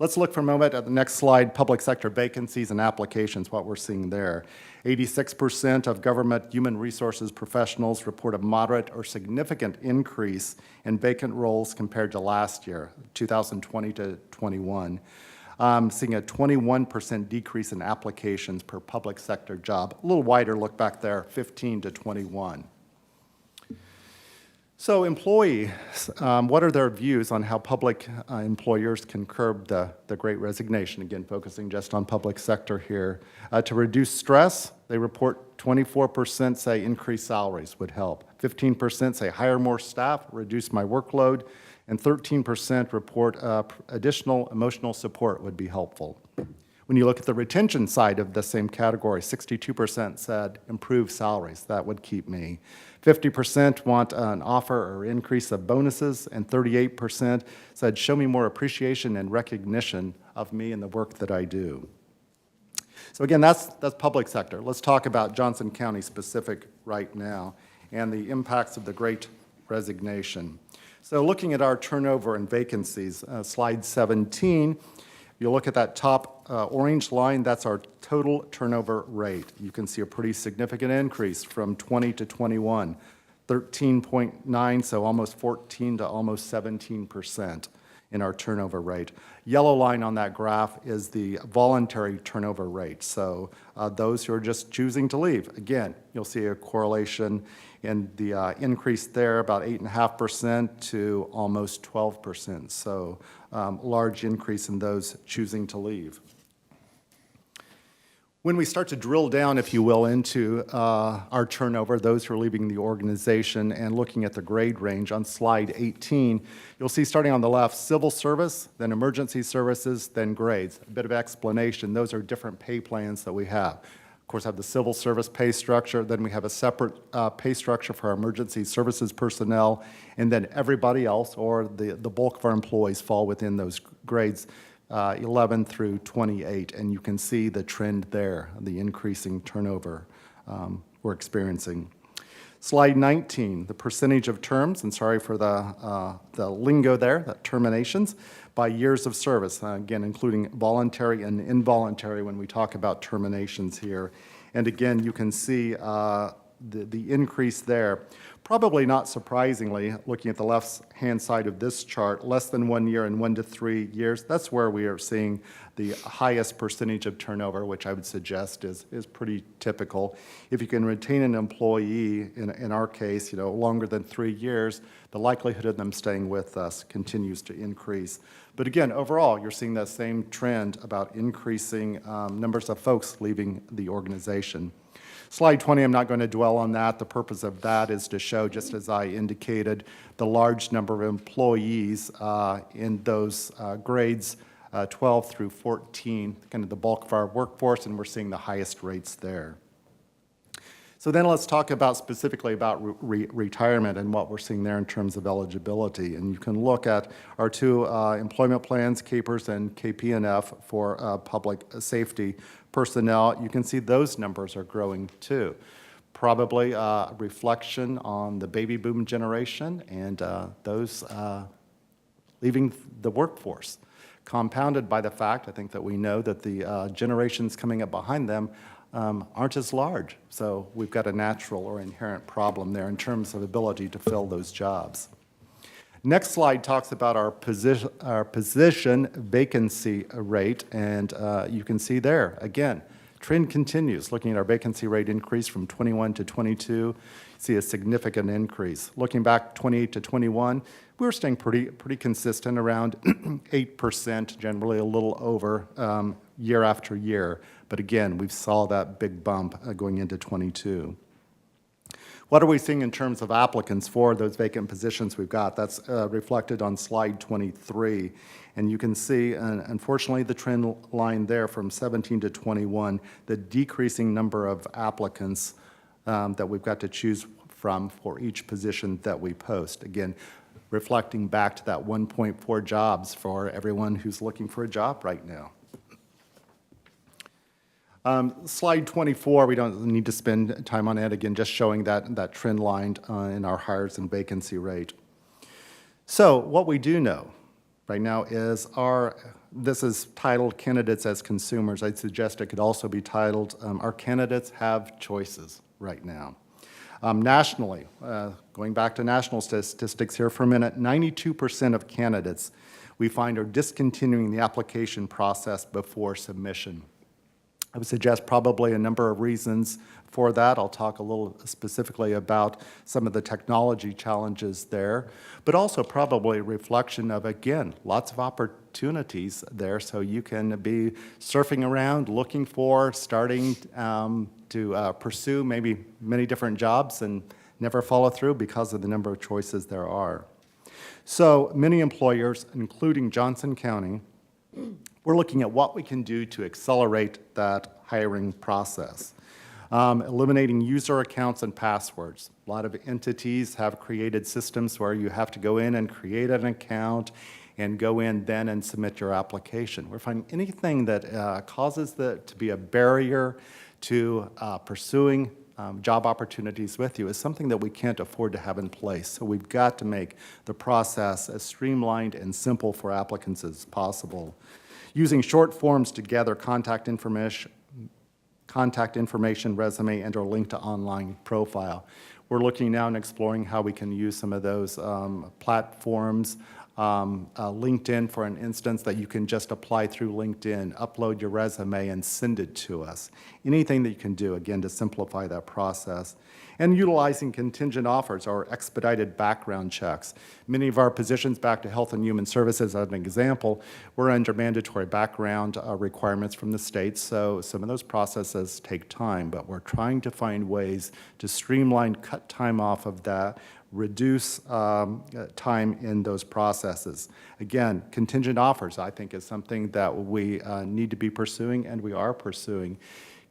Let's look for a moment at the next slide, public sector vacancies and applications, what we're seeing there. 86% of government human resources professionals report a moderate or significant increase in vacant roles compared to last year, 2020 to 21. Seeing a 21% decrease in applications per public sector job. A little wider look back there, 15 to 21. So employees, what are their views on how public employers can curb the Great Resignation? Again, focusing just on public sector here. To reduce stress, they report 24% say increased salaries would help. 15% say hire more staff, reduce my workload, and 13% report additional emotional support would be helpful. When you look at the retention side of the same category, 62% said improve salaries, that would keep me. 50% want an offer or increase of bonuses, and 38% said show me more appreciation and recognition of me and the work that I do. So again, that's public sector. Let's talk about Johnson County specific right now and the impacts of the Great Resignation. So looking at our turnover and vacancies, slide 17, you look at that top orange line, that's our total turnover rate. You can see a pretty significant increase from 20 to 21, 13.9, so almost 14 to almost 17% in our turnover rate. Yellow line on that graph is the voluntary turnover rate. So those who are just choosing to leave, again, you'll see a correlation in the increase there, about 8.5% to almost 12%. So large increase in those choosing to leave. When we start to drill down, if you will, into our turnover, those who are leaving the organization, and looking at the grade range on slide 18, you'll see starting on the left, civil service, then emergency services, then grades. A bit of explanation, those are different pay plans that we have. Of course, have the civil service pay structure, then we have a separate pay structure for our emergency services personnel, and then everybody else, or the bulk of our employees, fall within those grades 11 through 28, and you can see the trend there, the increasing turnover we're experiencing. Slide 19, the percentage of terms, and sorry for the lingo there, that terminations, by years of service, again, including voluntary and involuntary when we talk about terminations here. And again, you can see the increase there. Probably not surprisingly, looking at the left-hand side of this chart, less than 1 year and 1 to 3 years, that's where we are seeing the highest percentage of turnover, which I would suggest is pretty typical. If you can retain an employee, in our case, longer than 3 years, the likelihood of them staying with us continues to increase. But again, overall, you're seeing that same trend about increasing numbers of folks leaving the organization. Slide 20, I'm not going to dwell on that. The purpose of that is to show, just as I indicated, the large number of employees in those grades 12 through 14, kind of the bulk of our workforce, and we're seeing the highest rates there. So then let's talk specifically about retirement and what we're seeing there in terms of eligibility. And you can look at our two employment plans, CAPERS and KP&F for public safety personnel. You can see those numbers are growing too. Probably a reflection on the baby boom generation and those leaving the workforce, compounded by the fact, I think, that we know that the generations coming up behind them aren't as large. So we've got a natural or inherent problem there in terms of ability to fill those jobs. Next slide talks about our position vacancy rate, and you can see there, again, trend continues. Looking at our vacancy rate increase from 21 to 22, see a significant increase. Looking back 28 to 21, we were staying pretty consistent, around 8%, generally a little over year after year. But again, we saw that big bump going into 22. What are we seeing in terms of applicants for those vacant positions we've got? That's reflected on slide 23. And you can see, unfortunately, the trend line there from 17 to 21, the decreasing number of applicants that we've got to choose from for each position that we post. Again, reflecting back to that 1.4 jobs for everyone who's looking for a job right now. Slide 24, we don't need to spend time on it. Again, just showing that trend line in our hires and vacancy rate. So what we do know right now is this is titled Candidates as Consumers. I'd suggest it could also be titled Our Candidates Have Choices right now. Nationally, going back to national statistics here for a minute, 92% of candidates we find are discontinuing the application process before submission. I would suggest probably a number of reasons for that. I'll talk a little specifically about some of the technology challenges there, but also probably a reflection of, again, lots of opportunities there, so you can be surfing around, looking for, starting to pursue maybe many different jobs and never follow through because of the number of choices there are. So many employers, including Johnson County, we're looking at what we can do to accelerate that hiring process. Eliminating user accounts and passwords. A lot of entities have created systems where you have to go in and create an account and go in then and submit your application. We're finding anything that causes that to be a barrier to pursuing job opportunities with you is something that we can't afford to have in place. So we've got to make the process as streamlined and simple for applicants as possible. Using short forms to gather contact information, resume, and/or link to online profile. We're looking now and exploring how we can use some of those platforms. LinkedIn, for an instance, that you can just apply through LinkedIn, upload your resume, and send it to us. Anything that you can do, again, to simplify that process. And utilizing contingent offers or expedited background checks. Many of our positions, back to Health and Human Services as an example, we're under mandatory background requirements from the states, so some of those processes take time, but we're trying to find ways to streamline, cut time off of that, reduce time in those processes. Again, contingent offers, I think, is something that we need to be pursuing, and we are pursuing.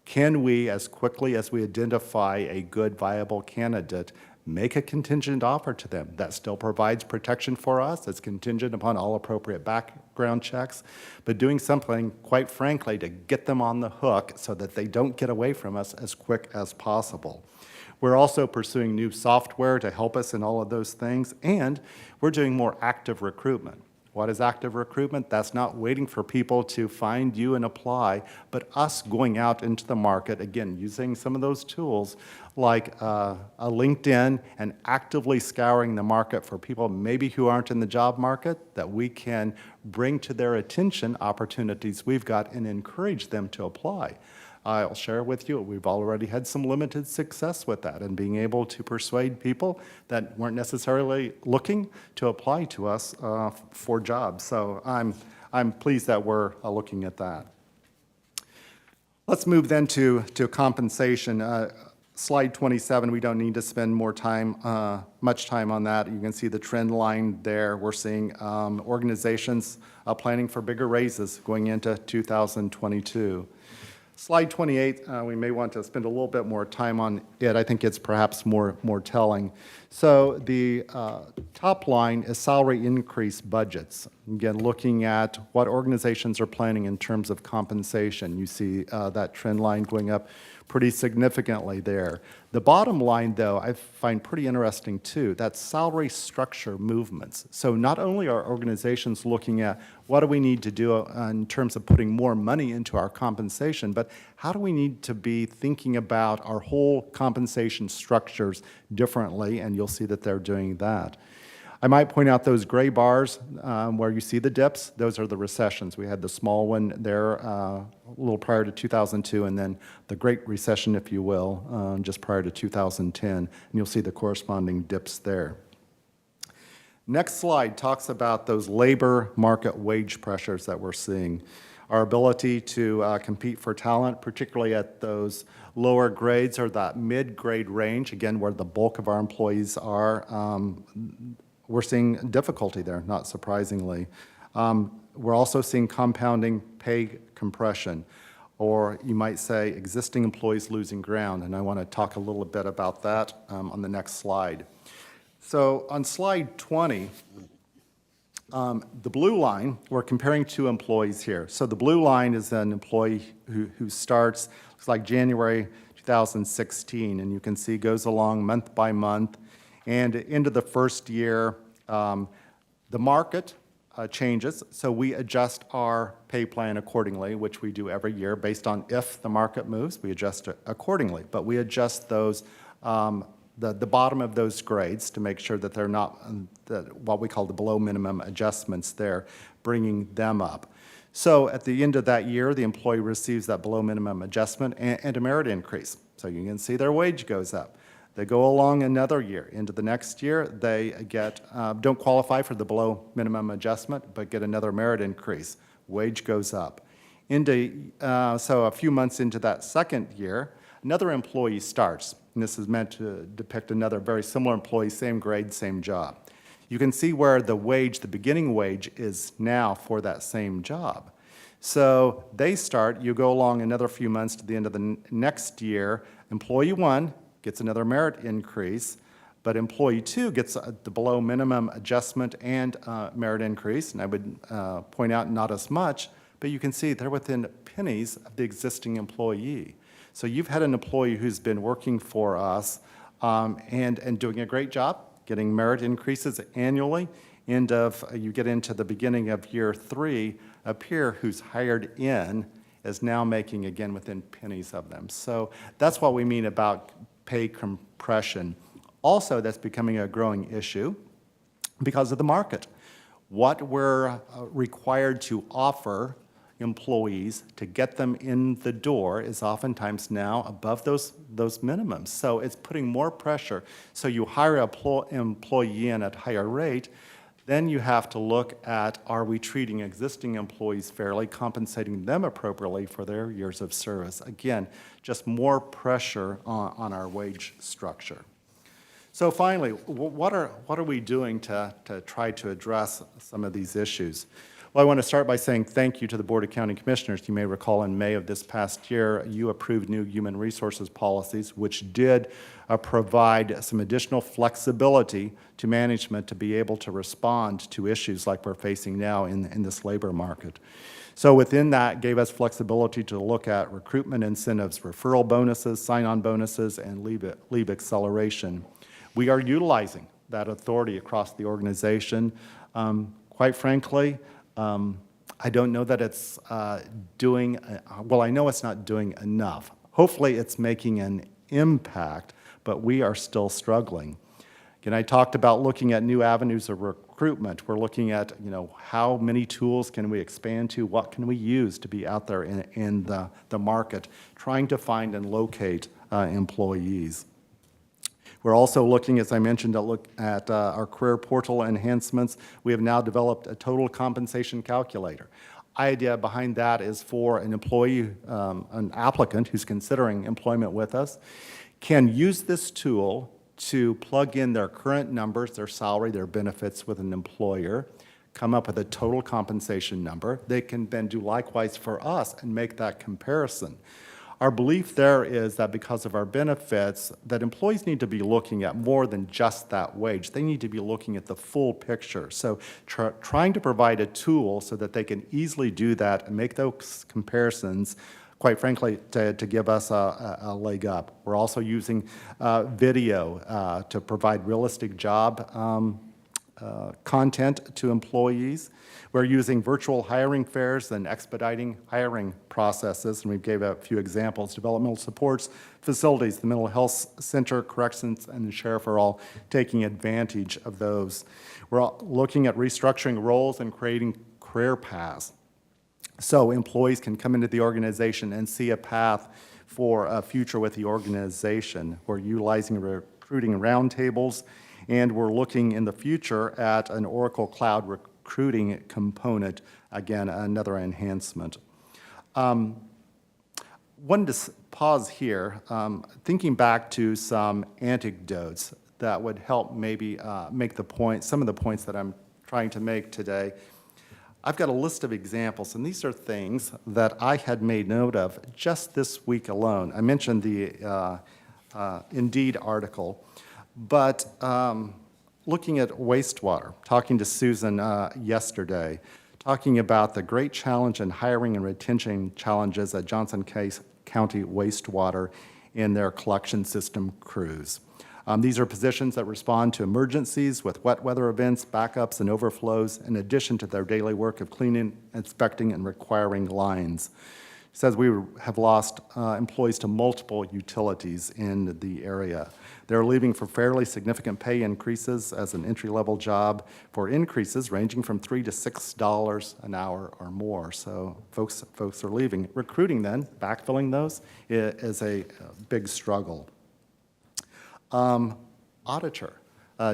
Can we, as quickly as we identify a good, viable candidate, make a contingent offer to them that still provides protection for us? It's contingent upon all appropriate background checks, but doing something, quite frankly, to get them on the hook so that they don't get away from us as quick as possible. We're also pursuing new software to help us in all of those things, and we're doing more active recruitment. What is active recruitment? That's not waiting for people to find you and apply, but us going out into the market, again, using some of those tools like a LinkedIn and actively scouring the market for people maybe who aren't in the job market, that we can bring to their attention opportunities we've got and encourage them to apply. I'll share with you, we've already had some limited success with that and being able to persuade people that weren't necessarily looking to apply to us for jobs. So I'm pleased that we're looking at that. Let's move then to compensation. Slide 27, we don't need to spend much time on that. You can see the trend line there. We're seeing organizations planning for bigger raises going into 2022. Slide 28, we may want to spend a little bit more time on it. I think it's perhaps more telling. So the top line is salary increase budgets. Again, looking at what organizations are planning in terms of compensation. You see that trend line going up pretty significantly there. The bottom line, though, I find pretty interesting too. That's salary structure movements. So not only are organizations looking at what do we need to do in terms of putting more money into our compensation, but how do we need to be thinking about our whole compensation structures differently, and you'll see that they're doing that. I might point out those gray bars where you see the dips. Those are the recessions. We had the small one there a little prior to 2002, and then the Great Recession, if you will, just prior to 2010. And you'll see the corresponding dips there. Next slide talks about those labor market wage pressures that we're seeing. Our ability to compete for talent, particularly at those lower grades or that mid-grade range, again, where the bulk of our employees are, we're seeing difficulty there, not surprisingly. We're also seeing compounding pay compression, or you might say existing employees losing ground, and I want to talk a little bit about that on the next slide. So on slide 20, the blue line, we're comparing two employees here. So the blue line is an employee who starts, looks like January 2016, and you can see goes along month by month. And into the first year, the market changes, so we adjust our pay plan accordingly, which we do every year based on if the market moves, we adjust it accordingly. But we adjust those, the bottom of those grades to make sure that they're not what we call the below minimum adjustments there, bringing them up. So at the end of that year, the employee receives that below minimum adjustment and a merit increase. So you can see their wage goes up. They go along another year. Into the next year, they don't qualify for the below minimum adjustment, but get another merit increase. Wage goes up. So a few months into that second year, another employee starts. And this is meant to depict another very similar employee, same grade, same job. You can see where the beginning wage is now for that same job. So they start, you go along another few months to the end of the next year, employee one gets another merit increase, but employee two gets the below minimum adjustment and merit increase. And I would point out not as much, but you can see they're within pennies of the existing employee. So you've had an employee who's been working for us and doing a great job, getting merit increases annually. And you get into the beginning of year three, a peer who's hired in is now making, again, within pennies of them. So that's what we mean about pay compression. Also, that's becoming a growing issue because of the market. What we're required to offer employees to get them in the door is oftentimes now above those minimums. So it's putting more pressure. So you hire an employee in at a higher rate, then you have to look at, are we treating existing employees fairly, compensating them appropriately for their years of service? Again, just more pressure on our wage structure. So finally, what are we doing to try to address some of these issues? Well, I want to start by saying thank you to the Board of County Commissioners. You may recall in May of this past year, you approved new human resources policies, which did provide some additional flexibility to management to be able to respond to issues like we're facing now in this labor market. So within that, gave us flexibility to look at recruitment incentives, referral bonuses, sign-on bonuses, and leave acceleration. We are utilizing that authority across the organization. Quite frankly, I don't know that it's doing, well, I know it's not doing enough. Hopefully, it's making an impact, but we are still struggling. Again, I talked about looking at new avenues of recruitment. We're looking at, how many tools can we expand to? What can we use to be out there in the market, trying to find and locate employees. We're also looking, as I mentioned, to look at our career portal enhancements. We have now developed a total compensation calculator. Idea behind that is for an employee, an applicant who's considering employment with us, can use this tool to plug in their current numbers, their salary, their benefits with an employer, come up with a total compensation number. They can then do likewise for us and make that comparison. Our belief there is that because of our benefits, that employees need to be looking at more than just that wage. They need to be looking at the full picture. So trying to provide a tool so that they can easily do that and make those comparisons, quite frankly, to give us a leg up. We're also using video to provide realistic job content to employees. We're using virtual hiring fairs and expediting hiring processes, and we gave a few examples. Developmental supports facilities, the mental health center, corrections, and the sheriff are all taking advantage of those. We're all looking at restructuring roles and creating career paths, so employees can come into the organization and see a path for a future with the organization. We're utilizing recruiting roundtables, and we're looking in the future at an Oracle Cloud recruiting component, again, another enhancement. Wanted to pause here, thinking back to some anecdotes that would help maybe make the point, some of the points that I'm trying to make today. I've got a list of examples, and these are things that I had made note of just this week alone. I mentioned the Indeed article, but looking at wastewater, talking to Susan yesterday, talking about the great challenge in hiring and retention challenges at Johnson County Wastewater in their collection system crews. These are positions that respond to emergencies with wet weather events, backups, and overflows, in addition to their daily work of cleaning, inspecting, and requiring lines. It says we have lost employees to multiple utilities in the area. They're leaving for fairly significant pay increases as an entry-level job, for increases ranging from $3 to $6 an hour or more. So folks are leaving. Recruiting then, backfilling those, is a big struggle. Auditor,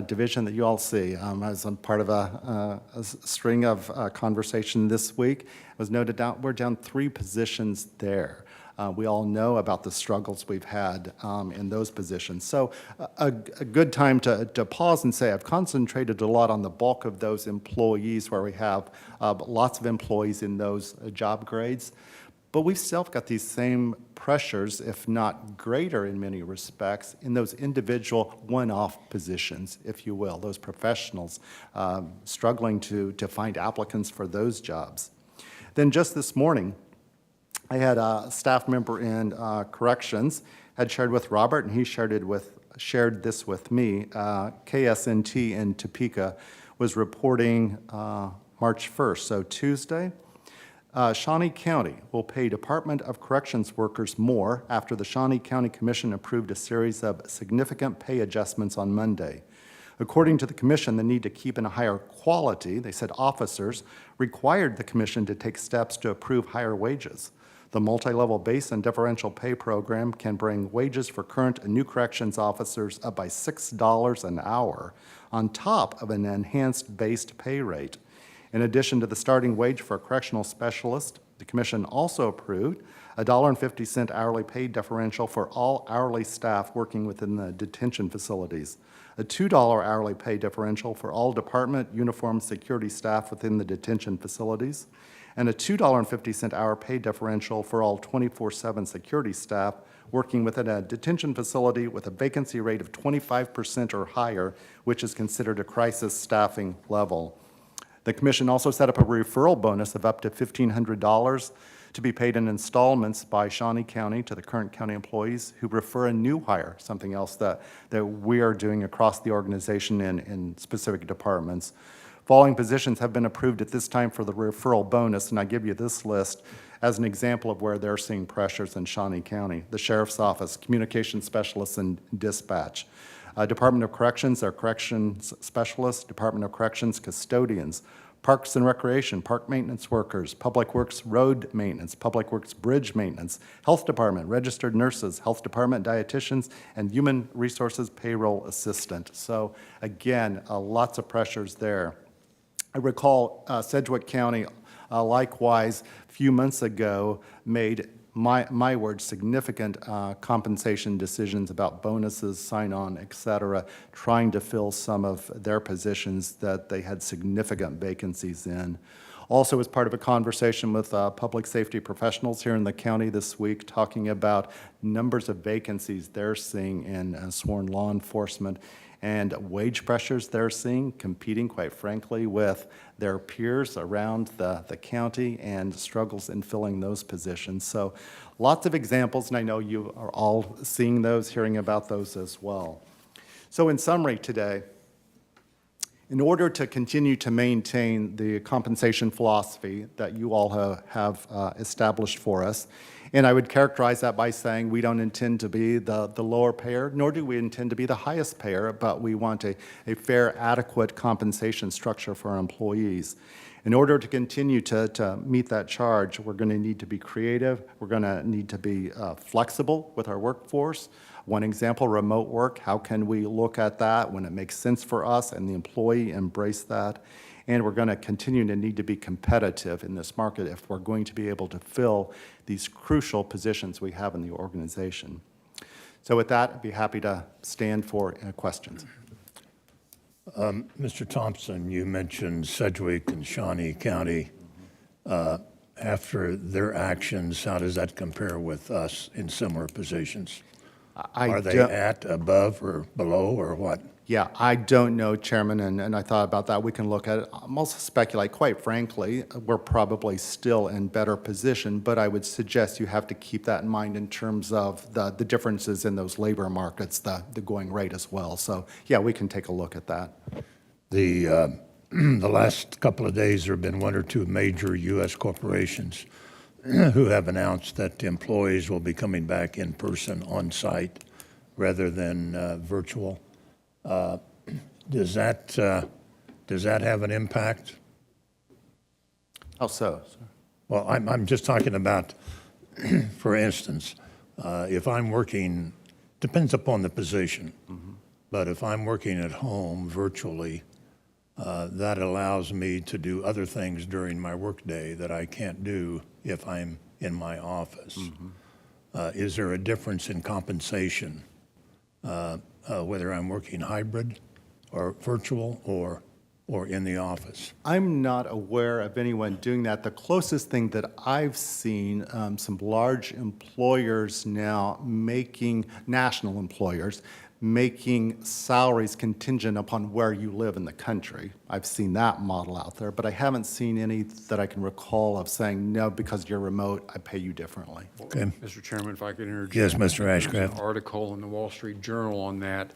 division that you all see. As I'm part of a string of conversation this week, it was noted down, we're down 3 positions there. We all know about the struggles we've had in those positions. So a good time to pause and say I've concentrated a lot on the bulk of those employees where we have lots of employees in those job grades. But we've still got these same pressures, if not greater in many respects, in those individual one-off positions, if you will, those professionals struggling to find applicants for those jobs. Then just this morning, I had a staff member in corrections had shared with Robert, and he shared this with me. KSNT in Topeka was reporting March 1st, so Tuesday. Shawnee County will pay Department of Corrections workers more after the Shawnee County Commission approved a series of significant pay adjustments on Monday. According to the commission, the need to keep in a higher quality, they said officers, required the commission to take steps to approve higher wages. The multi-level base and differential pay program can bring wages for current and new corrections officers up by $6 an hour on top of an enhanced based pay rate. In addition to the starting wage for a correctional specialist, the commission also approved a $1.50 hourly pay differential for all hourly staff working within the detention facilities, a $2 hourly pay differential for all department uniformed security staff within the detention facilities, and a $2.50 hour pay differential for all 24/7 security staff working within a detention facility with a vacancy rate of 25% or higher, which is considered a crisis staffing level. The commission also set up a referral bonus of up to $1,500 to be paid in installments by Shawnee County to the current county employees who refer a new hire, something else that we are doing across the organization in specific departments. Following positions have been approved at this time for the referral bonus, and I give you this list as an example of where they're seeing pressures in Shawnee County. The Sheriff's Office, Communication Specialists and Dispatch. Department of Corrections, their Corrections Specialists, Department of Corrections Custodians, Parks and Recreation, Park Maintenance Workers, Public Works Road Maintenance, Public Works Bridge Maintenance, Health Department, Registered Nurses, Health Department Dietitians, and Human Resources Payroll Assistant. So again, lots of pressures there. I recall Sedgwick County, likewise, a few months ago, made my word, significant compensation decisions about bonuses, sign-on, et cetera, trying to fill some of their positions that they had significant vacancies in. Also, as part of a conversation with public safety professionals here in the county this week, talking about numbers of vacancies they're seeing in sworn law enforcement and wage pressures they're seeing, competing, quite frankly, with their peers around the county and struggles in filling those positions. So lots of examples, and I know you are all seeing those, hearing about those as well. So in summary today, in order to continue to maintain the compensation philosophy that you all have established for us, and I would characterize that by saying we don't intend to be the lower payer, nor do we intend to be the highest payer, but we want a fair, adequate compensation structure for our employees. In order to continue to meet that charge, we're going to need to be creative. We're going to need to be flexible with our workforce. One example, remote work. How can we look at that when it makes sense for us and the employee embrace that? And we're going to continue to need to be competitive in this market if we're going to be able to fill these crucial positions we have in the organization. So with that, I'd be happy to stand for questions. Mr. Thompson, you mentioned Sedgwick and Shawnee County. After their actions, how does that compare with us in similar positions? Are they at, above, or below, or what? Yeah, I don't know, Chairman, and I thought about that. We can look at it. I'm also speculate, quite frankly, we're probably still in better position, but I would suggest you have to keep that in mind in terms of the differences in those labor markets, the going rate as well. So, yeah, we can take a look at that. The last couple of days, there have been one or two major U.S. corporations who have announced that employees will be coming back in person on site rather than virtual. Does that have an impact? How so, sir? Well, I'm just talking about, for instance, if I'm working, depends upon the position, but if I'm working at home virtually, that allows me to do other things during my workday that I can't do if I'm in my office. Is there a difference in compensation, whether I'm working hybrid or virtual or in the office? I'm not aware of anyone doing that. The closest thing that I've seen, some large employers now making, national employers, making salaries contingent upon where you live in the country. I've seen that model out there, but I haven't seen any that I can recall of saying, no, because you're remote, I pay you differently. Okay. Mr. Chairman, if I could interject. Yes, Mr. There's Ashcraft. an article in the Wall Street Journal on that.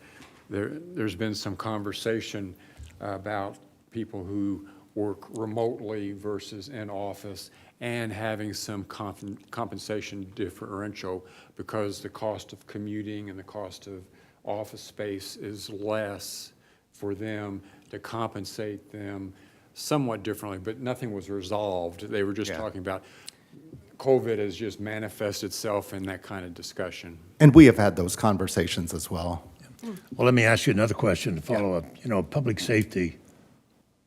There's been some conversation about people who work remotely versus in office and having some compensation differential because the cost of commuting and the cost of office space is less for them to compensate them somewhat differently, but nothing was resolved. They were just talking about COVID has just manifested itself in that kind of discussion. And we have had those conversations as well. Well, let me ask you another question to follow up. You know, public safety,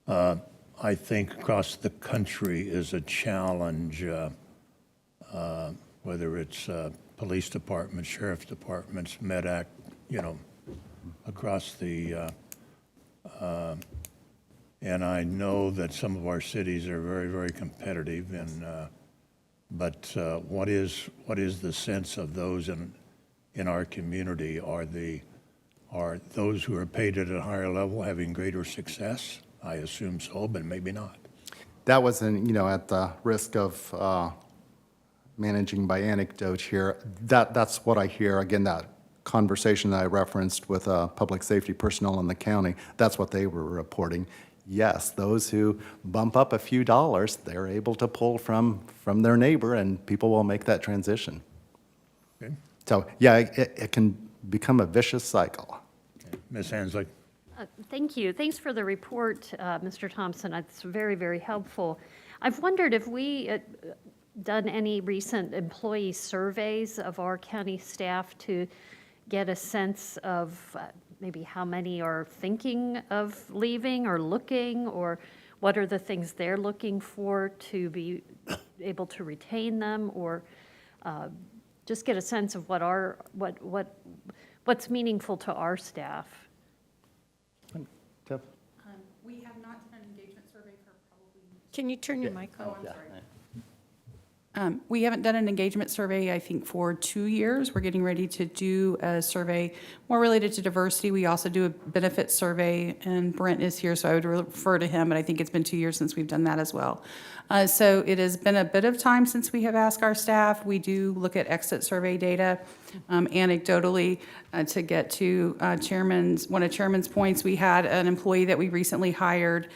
I think across the country is a challenge, whether it's police departments, sheriff's departments, MedAct, you know, across the, and I know that some of our cities are very, very competitive, and but what is the sense of those in our community? Are those who are paid at a higher level having greater success? I assume so, but maybe not. That was, at the risk of managing by anecdote here, that's what I hear. Again, that conversation that I referenced with public safety personnel in the county, that's what they were reporting. yes, those who bump up a few dollars, they're able to pull from their neighbor, and people will make that transition. Okay. So, yeah, it can become a vicious cycle. Ms. Hansley? Thank you. Thanks for the report, Mr. Thompson. It's very, very helpful. I've wondered if we done any recent employee surveys of our county staff to get a sense of maybe how many are thinking of leaving or looking, or what are the things they're looking for to be able to retain them, or just get a sense of what's meaningful to our staff. Tiff? We have not done an engagement survey for probably. Can you turn your mic on? We haven't done an engagement survey, I think, for 2 years. We're getting ready to do a survey more related to diversity. We also do a benefit survey, and Brent is here, so I would refer to him, but I think it's been 2 years since we've done that as well. So it has been a bit of time since we have asked our staff. We do look at exit survey data anecdotally to get to one of Chairman's points. We had an employee that we recently hired,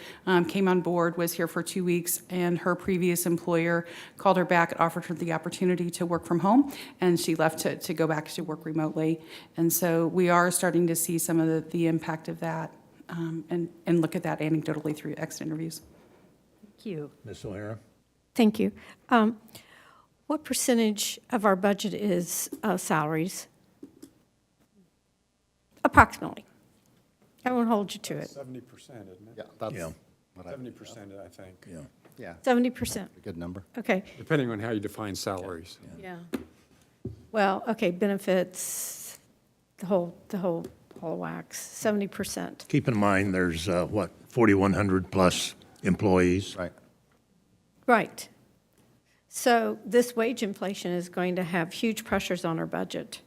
came on board, was here for 2 weeks, and her previous employer called her back and offered her the opportunity to work from home, and she left to go back to work remotely. And so we are starting to see some of the impact of that and look at that anecdotally through exit interviews. Thank you. Ms. O'Hara? Thank you. What percentage of our budget is salaries? Approximately. I won't hold you to it. 70%, isn't it? Yeah, that's Yeah. what I, 70%, I think, Yeah. yeah, 70%. a good number. Okay. depending on how you define salaries. Yeah. Well, okay, benefits, the whole wax, 70%. Keep in mind, there's, 4,100 plus employees. Right. Right. So this wage inflation is going to have huge pressures on our budget.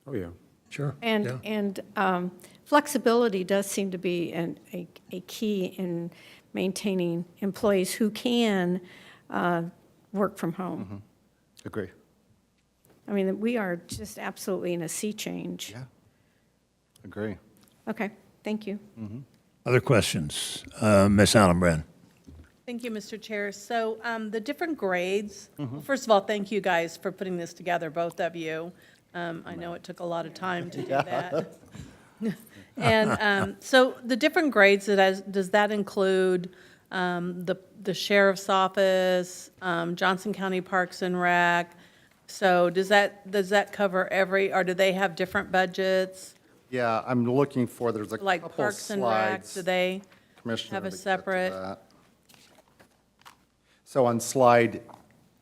Oh, yeah. Sure. And flexibility does seem to be a key in maintaining employees who can work from home. Agree. I mean, we are just absolutely in a sea change. Yeah. Agree. Okay, thank you. Other questions? Ms. Allenbrand? Thank you, Mr. Chair. So the different grades, first of all, thank you guys for putting this together, both of you. I know it took a lot of time to do that. And so the different grades, does that include the sheriff's office, Johnson County Parks and Rec? So does that cover or do they have different budgets? Yeah, I'm looking for, there's a Like couple Parks and Rec, slides. do they Commissioner, have a to get to separate? that. So on slide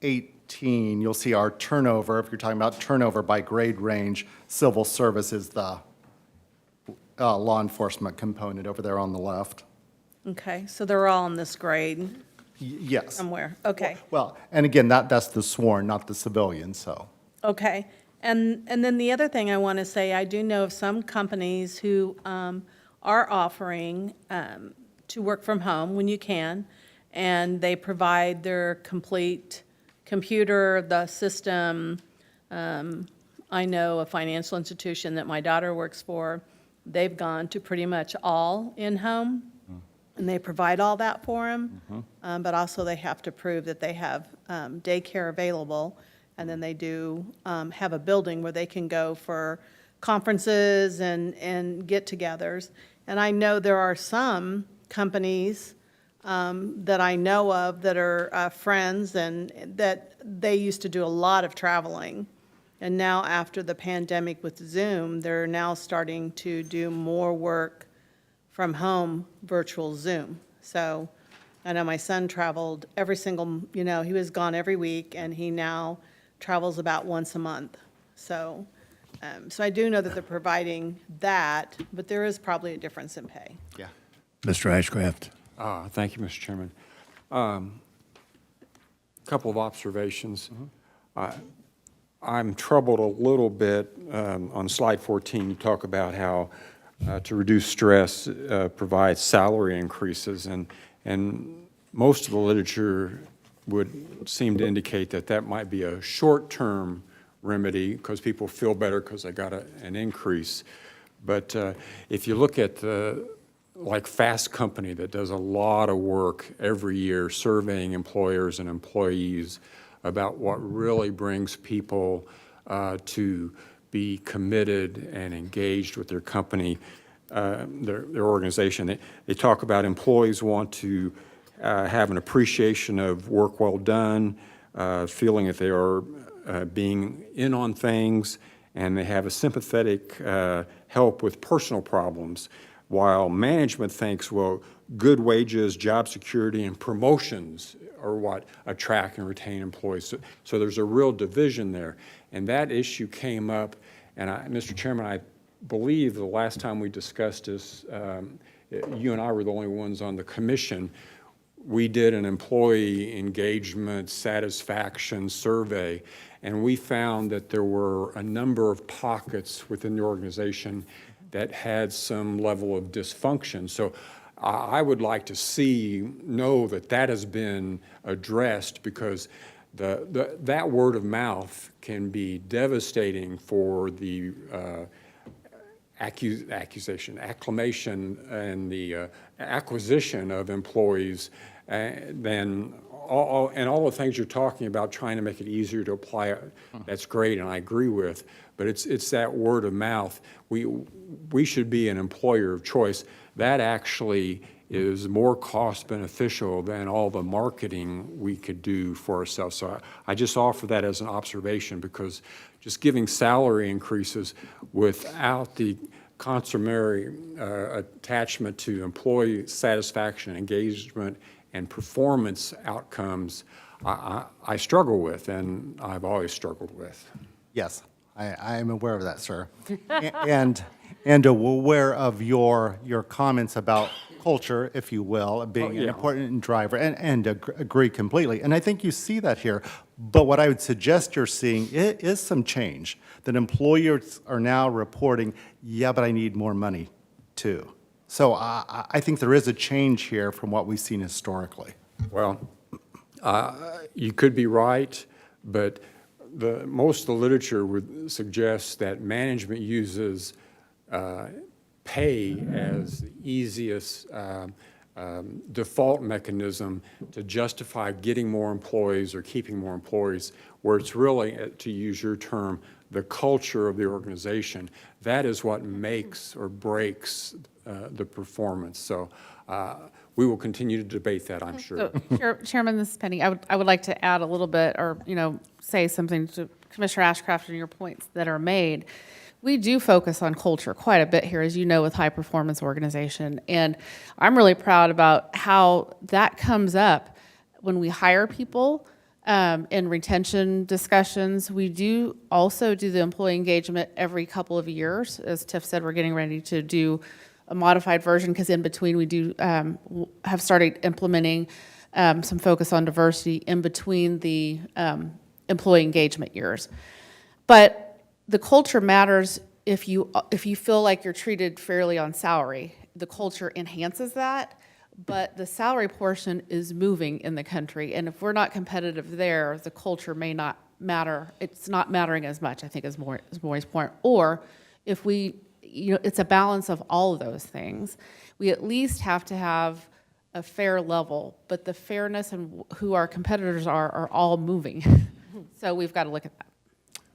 18, you'll see our turnover. If you're talking about turnover by grade range, civil service is the law enforcement component over there on the left. Okay, so they're all in this grade Yes. somewhere, okay. Well, and again, that's the sworn, not the civilian, so. Okay, and then the other thing I want to say, I do know of some companies who are offering to work from home when you can, and they provide their complete computer, the system. I know a financial institution that my daughter works for, they've gone to pretty much all in-home, and they provide all that for them, but also they have to prove that they have daycare available. And then they do have a building where they can go for conferences and get-togethers. And I know there are some companies that I know of that are friends and that they used to do a lot of traveling. And now after the pandemic with Zoom, they're now starting to do more work from home, virtual Zoom. So I know my son traveled every single, he was gone every week, and he now travels about once a month. So, so I do know that they're providing that, but there is probably a difference in pay. Yeah. Mr. Ashcraft? Thank you, Mr. Chairman. Couple of observations. I'm troubled a little bit on slide 14. You talk about how to reduce stress provides salary increases, and most of the literature would seem to indicate that that might be a short-term remedy because people feel better because they got an increase. But if you look at the like Fast Company that does a lot of work every year surveying employers and employees about what really brings people to be committed and engaged with their company, their organization. They talk about employees want to have an appreciation of work well done, feeling that they are being in on things, and they have a sympathetic help with personal problems, while management thinks, well, good wages, job security, and promotions are what attract and retain employees. So there's a real division there. And that issue came up, and Mr. Chairman, I believe the last time we discussed this, you and I were the only ones on the commission. We did an employee engagement satisfaction survey, and we found that there were a number of pockets within the organization that had some level of dysfunction. So I would like to know that that has been addressed, because that word of mouth can be devastating for the acclamation and the acquisition of employees, then all the things you're talking about, trying to make it easier to apply it, that's great, and I agree with, but it's that word of mouth. We should be an employer of choice. That actually is more cost beneficial than all the marketing we could do for ourselves. So I just offer that as an observation, because just giving salary increases without the consummary attachment to employee satisfaction, engagement, and performance outcomes, I struggle with, and I've always struggled with. Yes, I am aware of that, sir. And aware of your comments about culture, if you will, being an important driver, and agree completely. And I think you see that here. But what I would suggest you're seeing is some change, that employers are now reporting, yeah, but I need more money too. So I think there is a change here from what we've seen historically. Well, you could be right, but most of the literature would suggest that management uses pay as the easiest default mechanism to justify getting more employees or keeping more employees, where it's really, to use your term, the culture of the organization. That is what makes or breaks the performance. So we will continue to debate that, I'm sure. So, Chairman, this is Penny. I would like to add a little bit, or say something to Commissioner Ashcraft and your points that are made. We do focus on culture quite a bit here, as you know, with high performance organization. And I'm really proud about how that comes up when we hire people in retention discussions. We do also do the employee engagement every couple of years. As Tiff said, we're getting ready to do a modified version, because in between we do have started implementing some focus on diversity in between the employee engagement years. But the culture matters. If you feel like you're treated fairly on salary, the culture enhances that, but the salary portion is moving in the country, and if we're not competitive there, the culture may not matter. It's not mattering as much, I think, as Maury's point. Or if we, it's a balance of all of those things. We at least have to have a fair level, but the fairness and who our competitors are all moving. So we've got to look at that.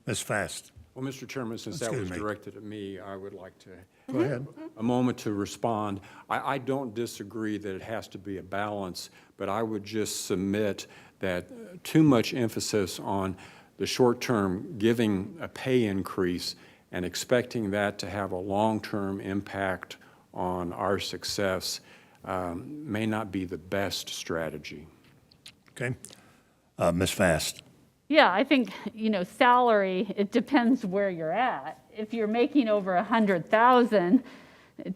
Ms. Fast. Well, Mr. Chairman, since that was directed at me, I would like to Go ahead. a moment to respond. I don't disagree that it has to be a balance, but I would just submit that too much emphasis on the short term giving a pay increase and expecting that to have a long-term impact on our success may not be the best strategy. Okay. Ms. Fast. Yeah, I think, salary, it depends where you're at. If you're making over 100,000,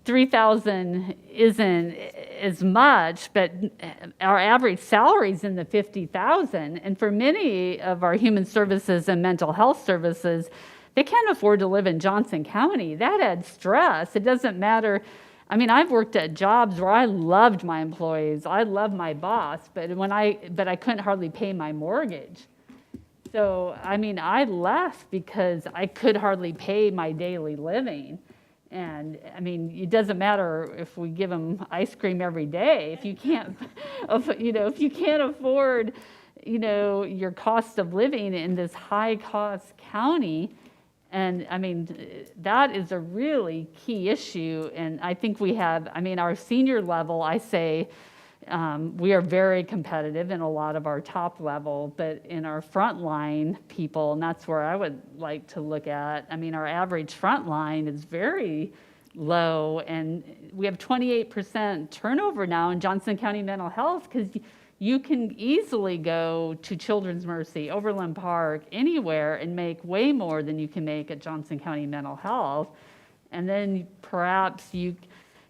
3,000 isn't as much, but our average salary is in the 50,000. And for many of our human services and mental health services, they can't afford to live in Johnson County. That adds stress. It doesn't matter. I mean, I've worked at jobs where I loved my employees. I loved my boss, but I couldn't hardly pay my mortgage. So, I mean, I left because I could hardly pay my daily living. And, I mean, it doesn't matter if we give them ice cream every day, if you can't, if you can't afford, your cost of living in this high-cost county. And, I mean, that is a really key issue. And I think we have, our senior level, I say, we are very competitive in a lot of our top level, but in our frontline people, and that's where I would like to look at, our average frontline is very low, and we have 28% turnover now in Johnson County Mental Health, because you can easily go to Children's Mercy, Overland Park, anywhere, and make way more than you can make at Johnson County Mental Health. And then perhaps you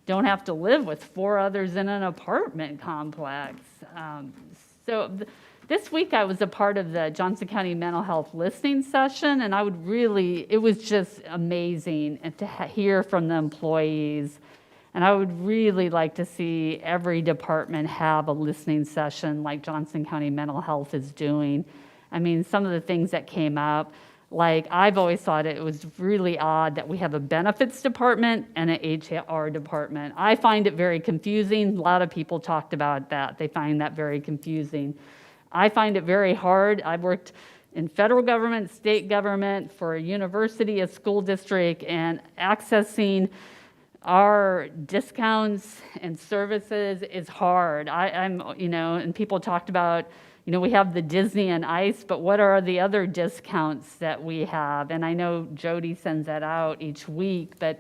don't have to live with 4 others in an apartment complex. This week I was a part of the Johnson County Mental Health listening session, and it was just amazing to hear from the employees. And I would really like to see every department have a listening session like Johnson County Mental Health is doing. Some of the things that came up, like I've always thought it was really odd that we have a benefits department and an HR department. I find it very confusing. A lot of people talked about that. They find that very confusing. I find it very hard. I've worked in federal government, state government, for a university, a school district, and accessing our discounts and services is hard. And people talked about, we have the Disney and ICE, but what are the other discounts that we have? And I know Jody sends that out each week, but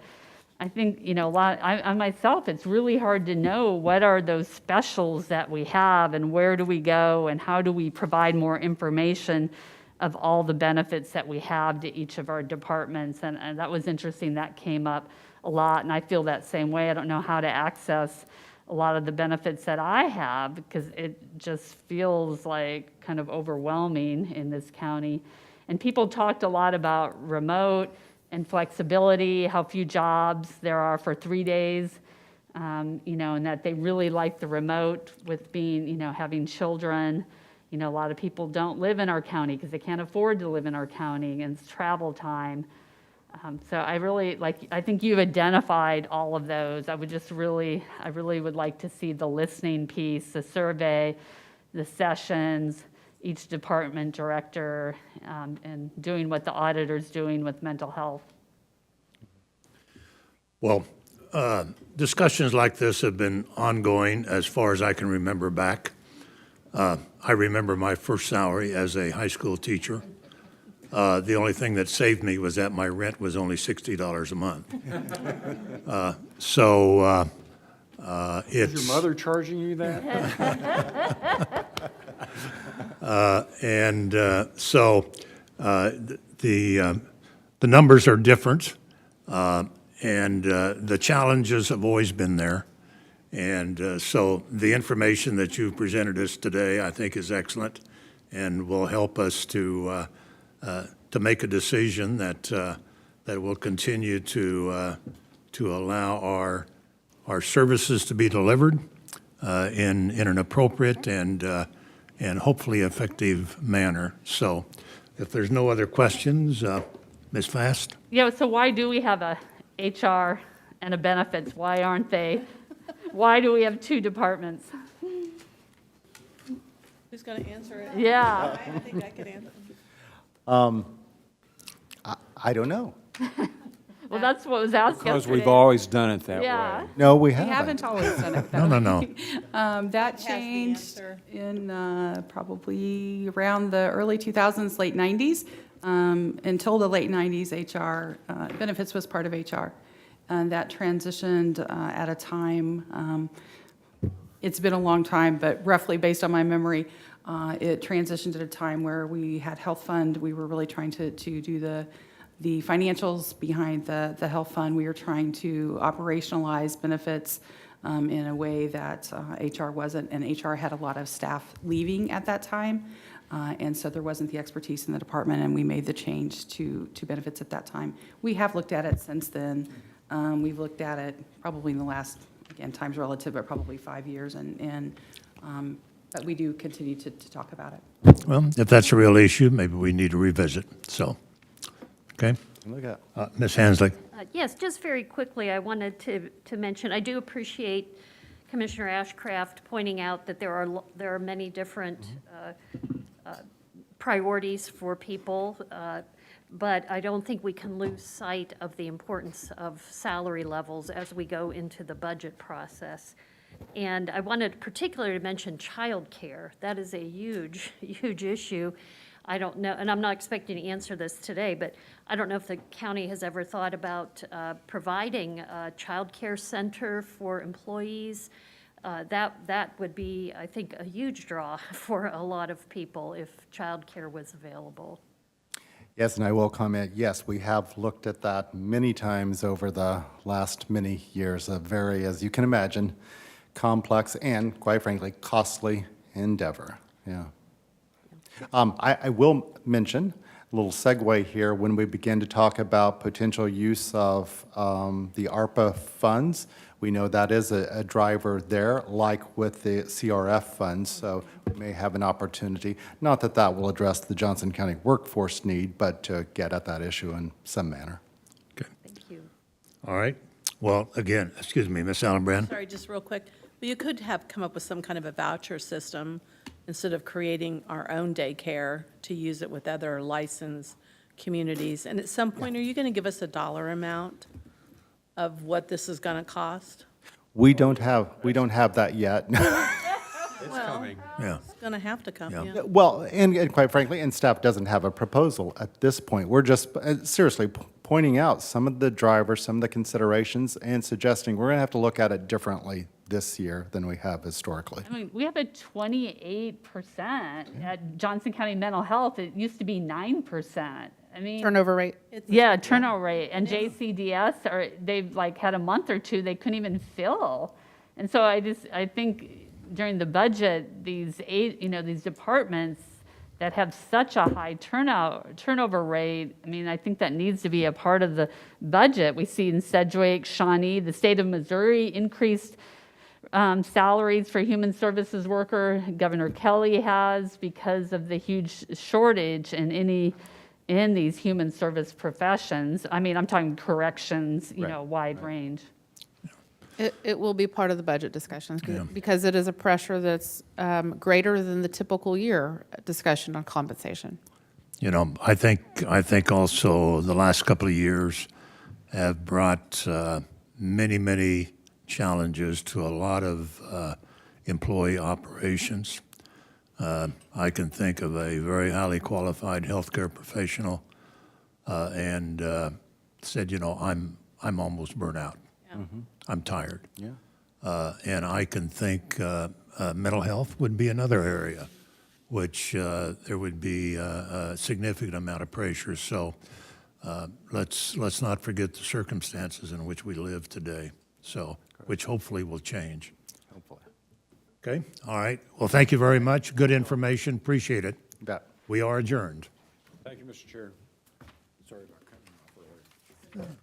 I think, I myself, it's really hard to know what are those specials that we have and where do we go and how do we provide more information of all the benefits that we have to each of our departments. And that was interesting. That came up a lot, and I feel that same way. I don't know how to access a lot of the benefits that I have because it just feels like kind of overwhelming in this county. And people talked a lot about remote and flexibility, how few jobs there are for 3 days, and that they really like the remote with being, having children. A lot of people don't live in our county because they can't afford to live in our county, and it's travel time. So I think you've identified all of those. I really would like to see the listening piece, the survey, the sessions, each department director, and doing what the auditor's doing with mental health. Well, discussions like this have been ongoing as far as I can remember back. I remember my first salary as a high school teacher. The only thing that saved me was that my rent was only $60 a month. It's... Is your mother charging you that? The numbers are different, and the challenges have always been there. And so the information that you've presented us today, I think, is excellent and will help us to make a decision that will continue to allow our services to be delivered in an appropriate and hopefully effective manner. So if there's no other questions, Ms. Fast? Yeah, so why do we have a HR and a benefits? Why do we have 2 departments? Who's going to answer it? Yeah. I think I could answer. I don't know. Well, that's what was asked Because yesterday. we've always done it that Yeah. way. No, we We haven't. haven't always done it No, that no, way. no. That the changed answer. in probably around the early 2000s, late 90s. Until the late 90s, HR, benefits was part of HR. And that transitioned at a time, it's been a long time, but roughly based on my memory, it transitioned at a time where we had health fund. We were really trying to do the financials behind the health fund. We were trying to operationalize benefits in a way that HR wasn't, and HR had a lot of staff leaving at that time. And so there wasn't the expertise in the department, and we made the change to benefits at that time. We have looked at it since then. We've looked at it probably in the last, again, time's relative, but probably 5 years, but we do continue to talk about it. Well, if that's a real issue, maybe we need to revisit. So, okay. Look at. Ms. Hanslick? Yes, just very quickly, I wanted to mention, I do appreciate Commissioner Ashcraft pointing out that there are many different priorities for people, but I don't think we can lose sight of the importance of salary levels as we go into the budget process. And I wanted particularly to mention childcare. That is a huge, huge issue. I don't know, and I'm not expecting to answer this today, but I don't know if the county has ever thought about providing a childcare center for employees. That would be, I think, a huge draw for a lot of people if childcare was available. Yes, and I will comment, yes, we have looked at that many times over the last many years, a very, as you can imagine, complex and, quite frankly, costly endeavor. Yeah. I will mention, a little segue here, when we begin to talk about potential use of the ARPA funds, we know that is a driver there, like with the CRF funds, so we may have an opportunity, not that that will address the Johnson County workforce need, but to get at that issue in some manner. Okay. Thank you. All right. Well, again, excuse me, Ms. Allenbrand? Sorry, just real quick, but you could have come up with some kind of a voucher system instead of creating our own daycare to use it with other licensed communities. And at some point, are you going to give us a dollar amount of what this is going to cost? We don't have that yet. It's coming. Yeah. It's going to have to come, Yeah. yeah. Well, and quite frankly, and staff doesn't have a proposal at this point. We're just seriously pointing out some of the drivers, some of the considerations, and suggesting we're going to have to look at it differently this year than we have historically. I mean, we have a 28% at Johnson County Mental Health. It used to be 9%. I mean, Turnover rate. yeah, turnover rate. And JCDS, they've like had a month or two they couldn't even fill. And so I think during the budget, these departments that have such a high turnover rate, I mean, I think that needs to be a part of the budget. We see in Sedgwick, Shawnee, the state of Missouri increased salaries for human services worker. Governor Kelly has, because of the huge shortage in these human service professions. I mean, I'm talking corrections, wide range. It will be part of the budget discussions because it is a pressure that's greater than the typical year discussion on compensation. I think also the last couple of years have brought many, many challenges to a lot of employee operations. I can think of a very highly qualified healthcare professional and said, I'm almost burnt out. I'm tired. Yeah. And I can think mental health would be another area which there would be a significant amount of pressure. So let's not forget the circumstances in which we live today. So, which hopefully will change. Hopefully. Okay. All right. Well, thank you very much. Good information. Appreciate it. You bet. We are adjourned. Thank you, Mr. Chair. Sorry about cutting you off earlier.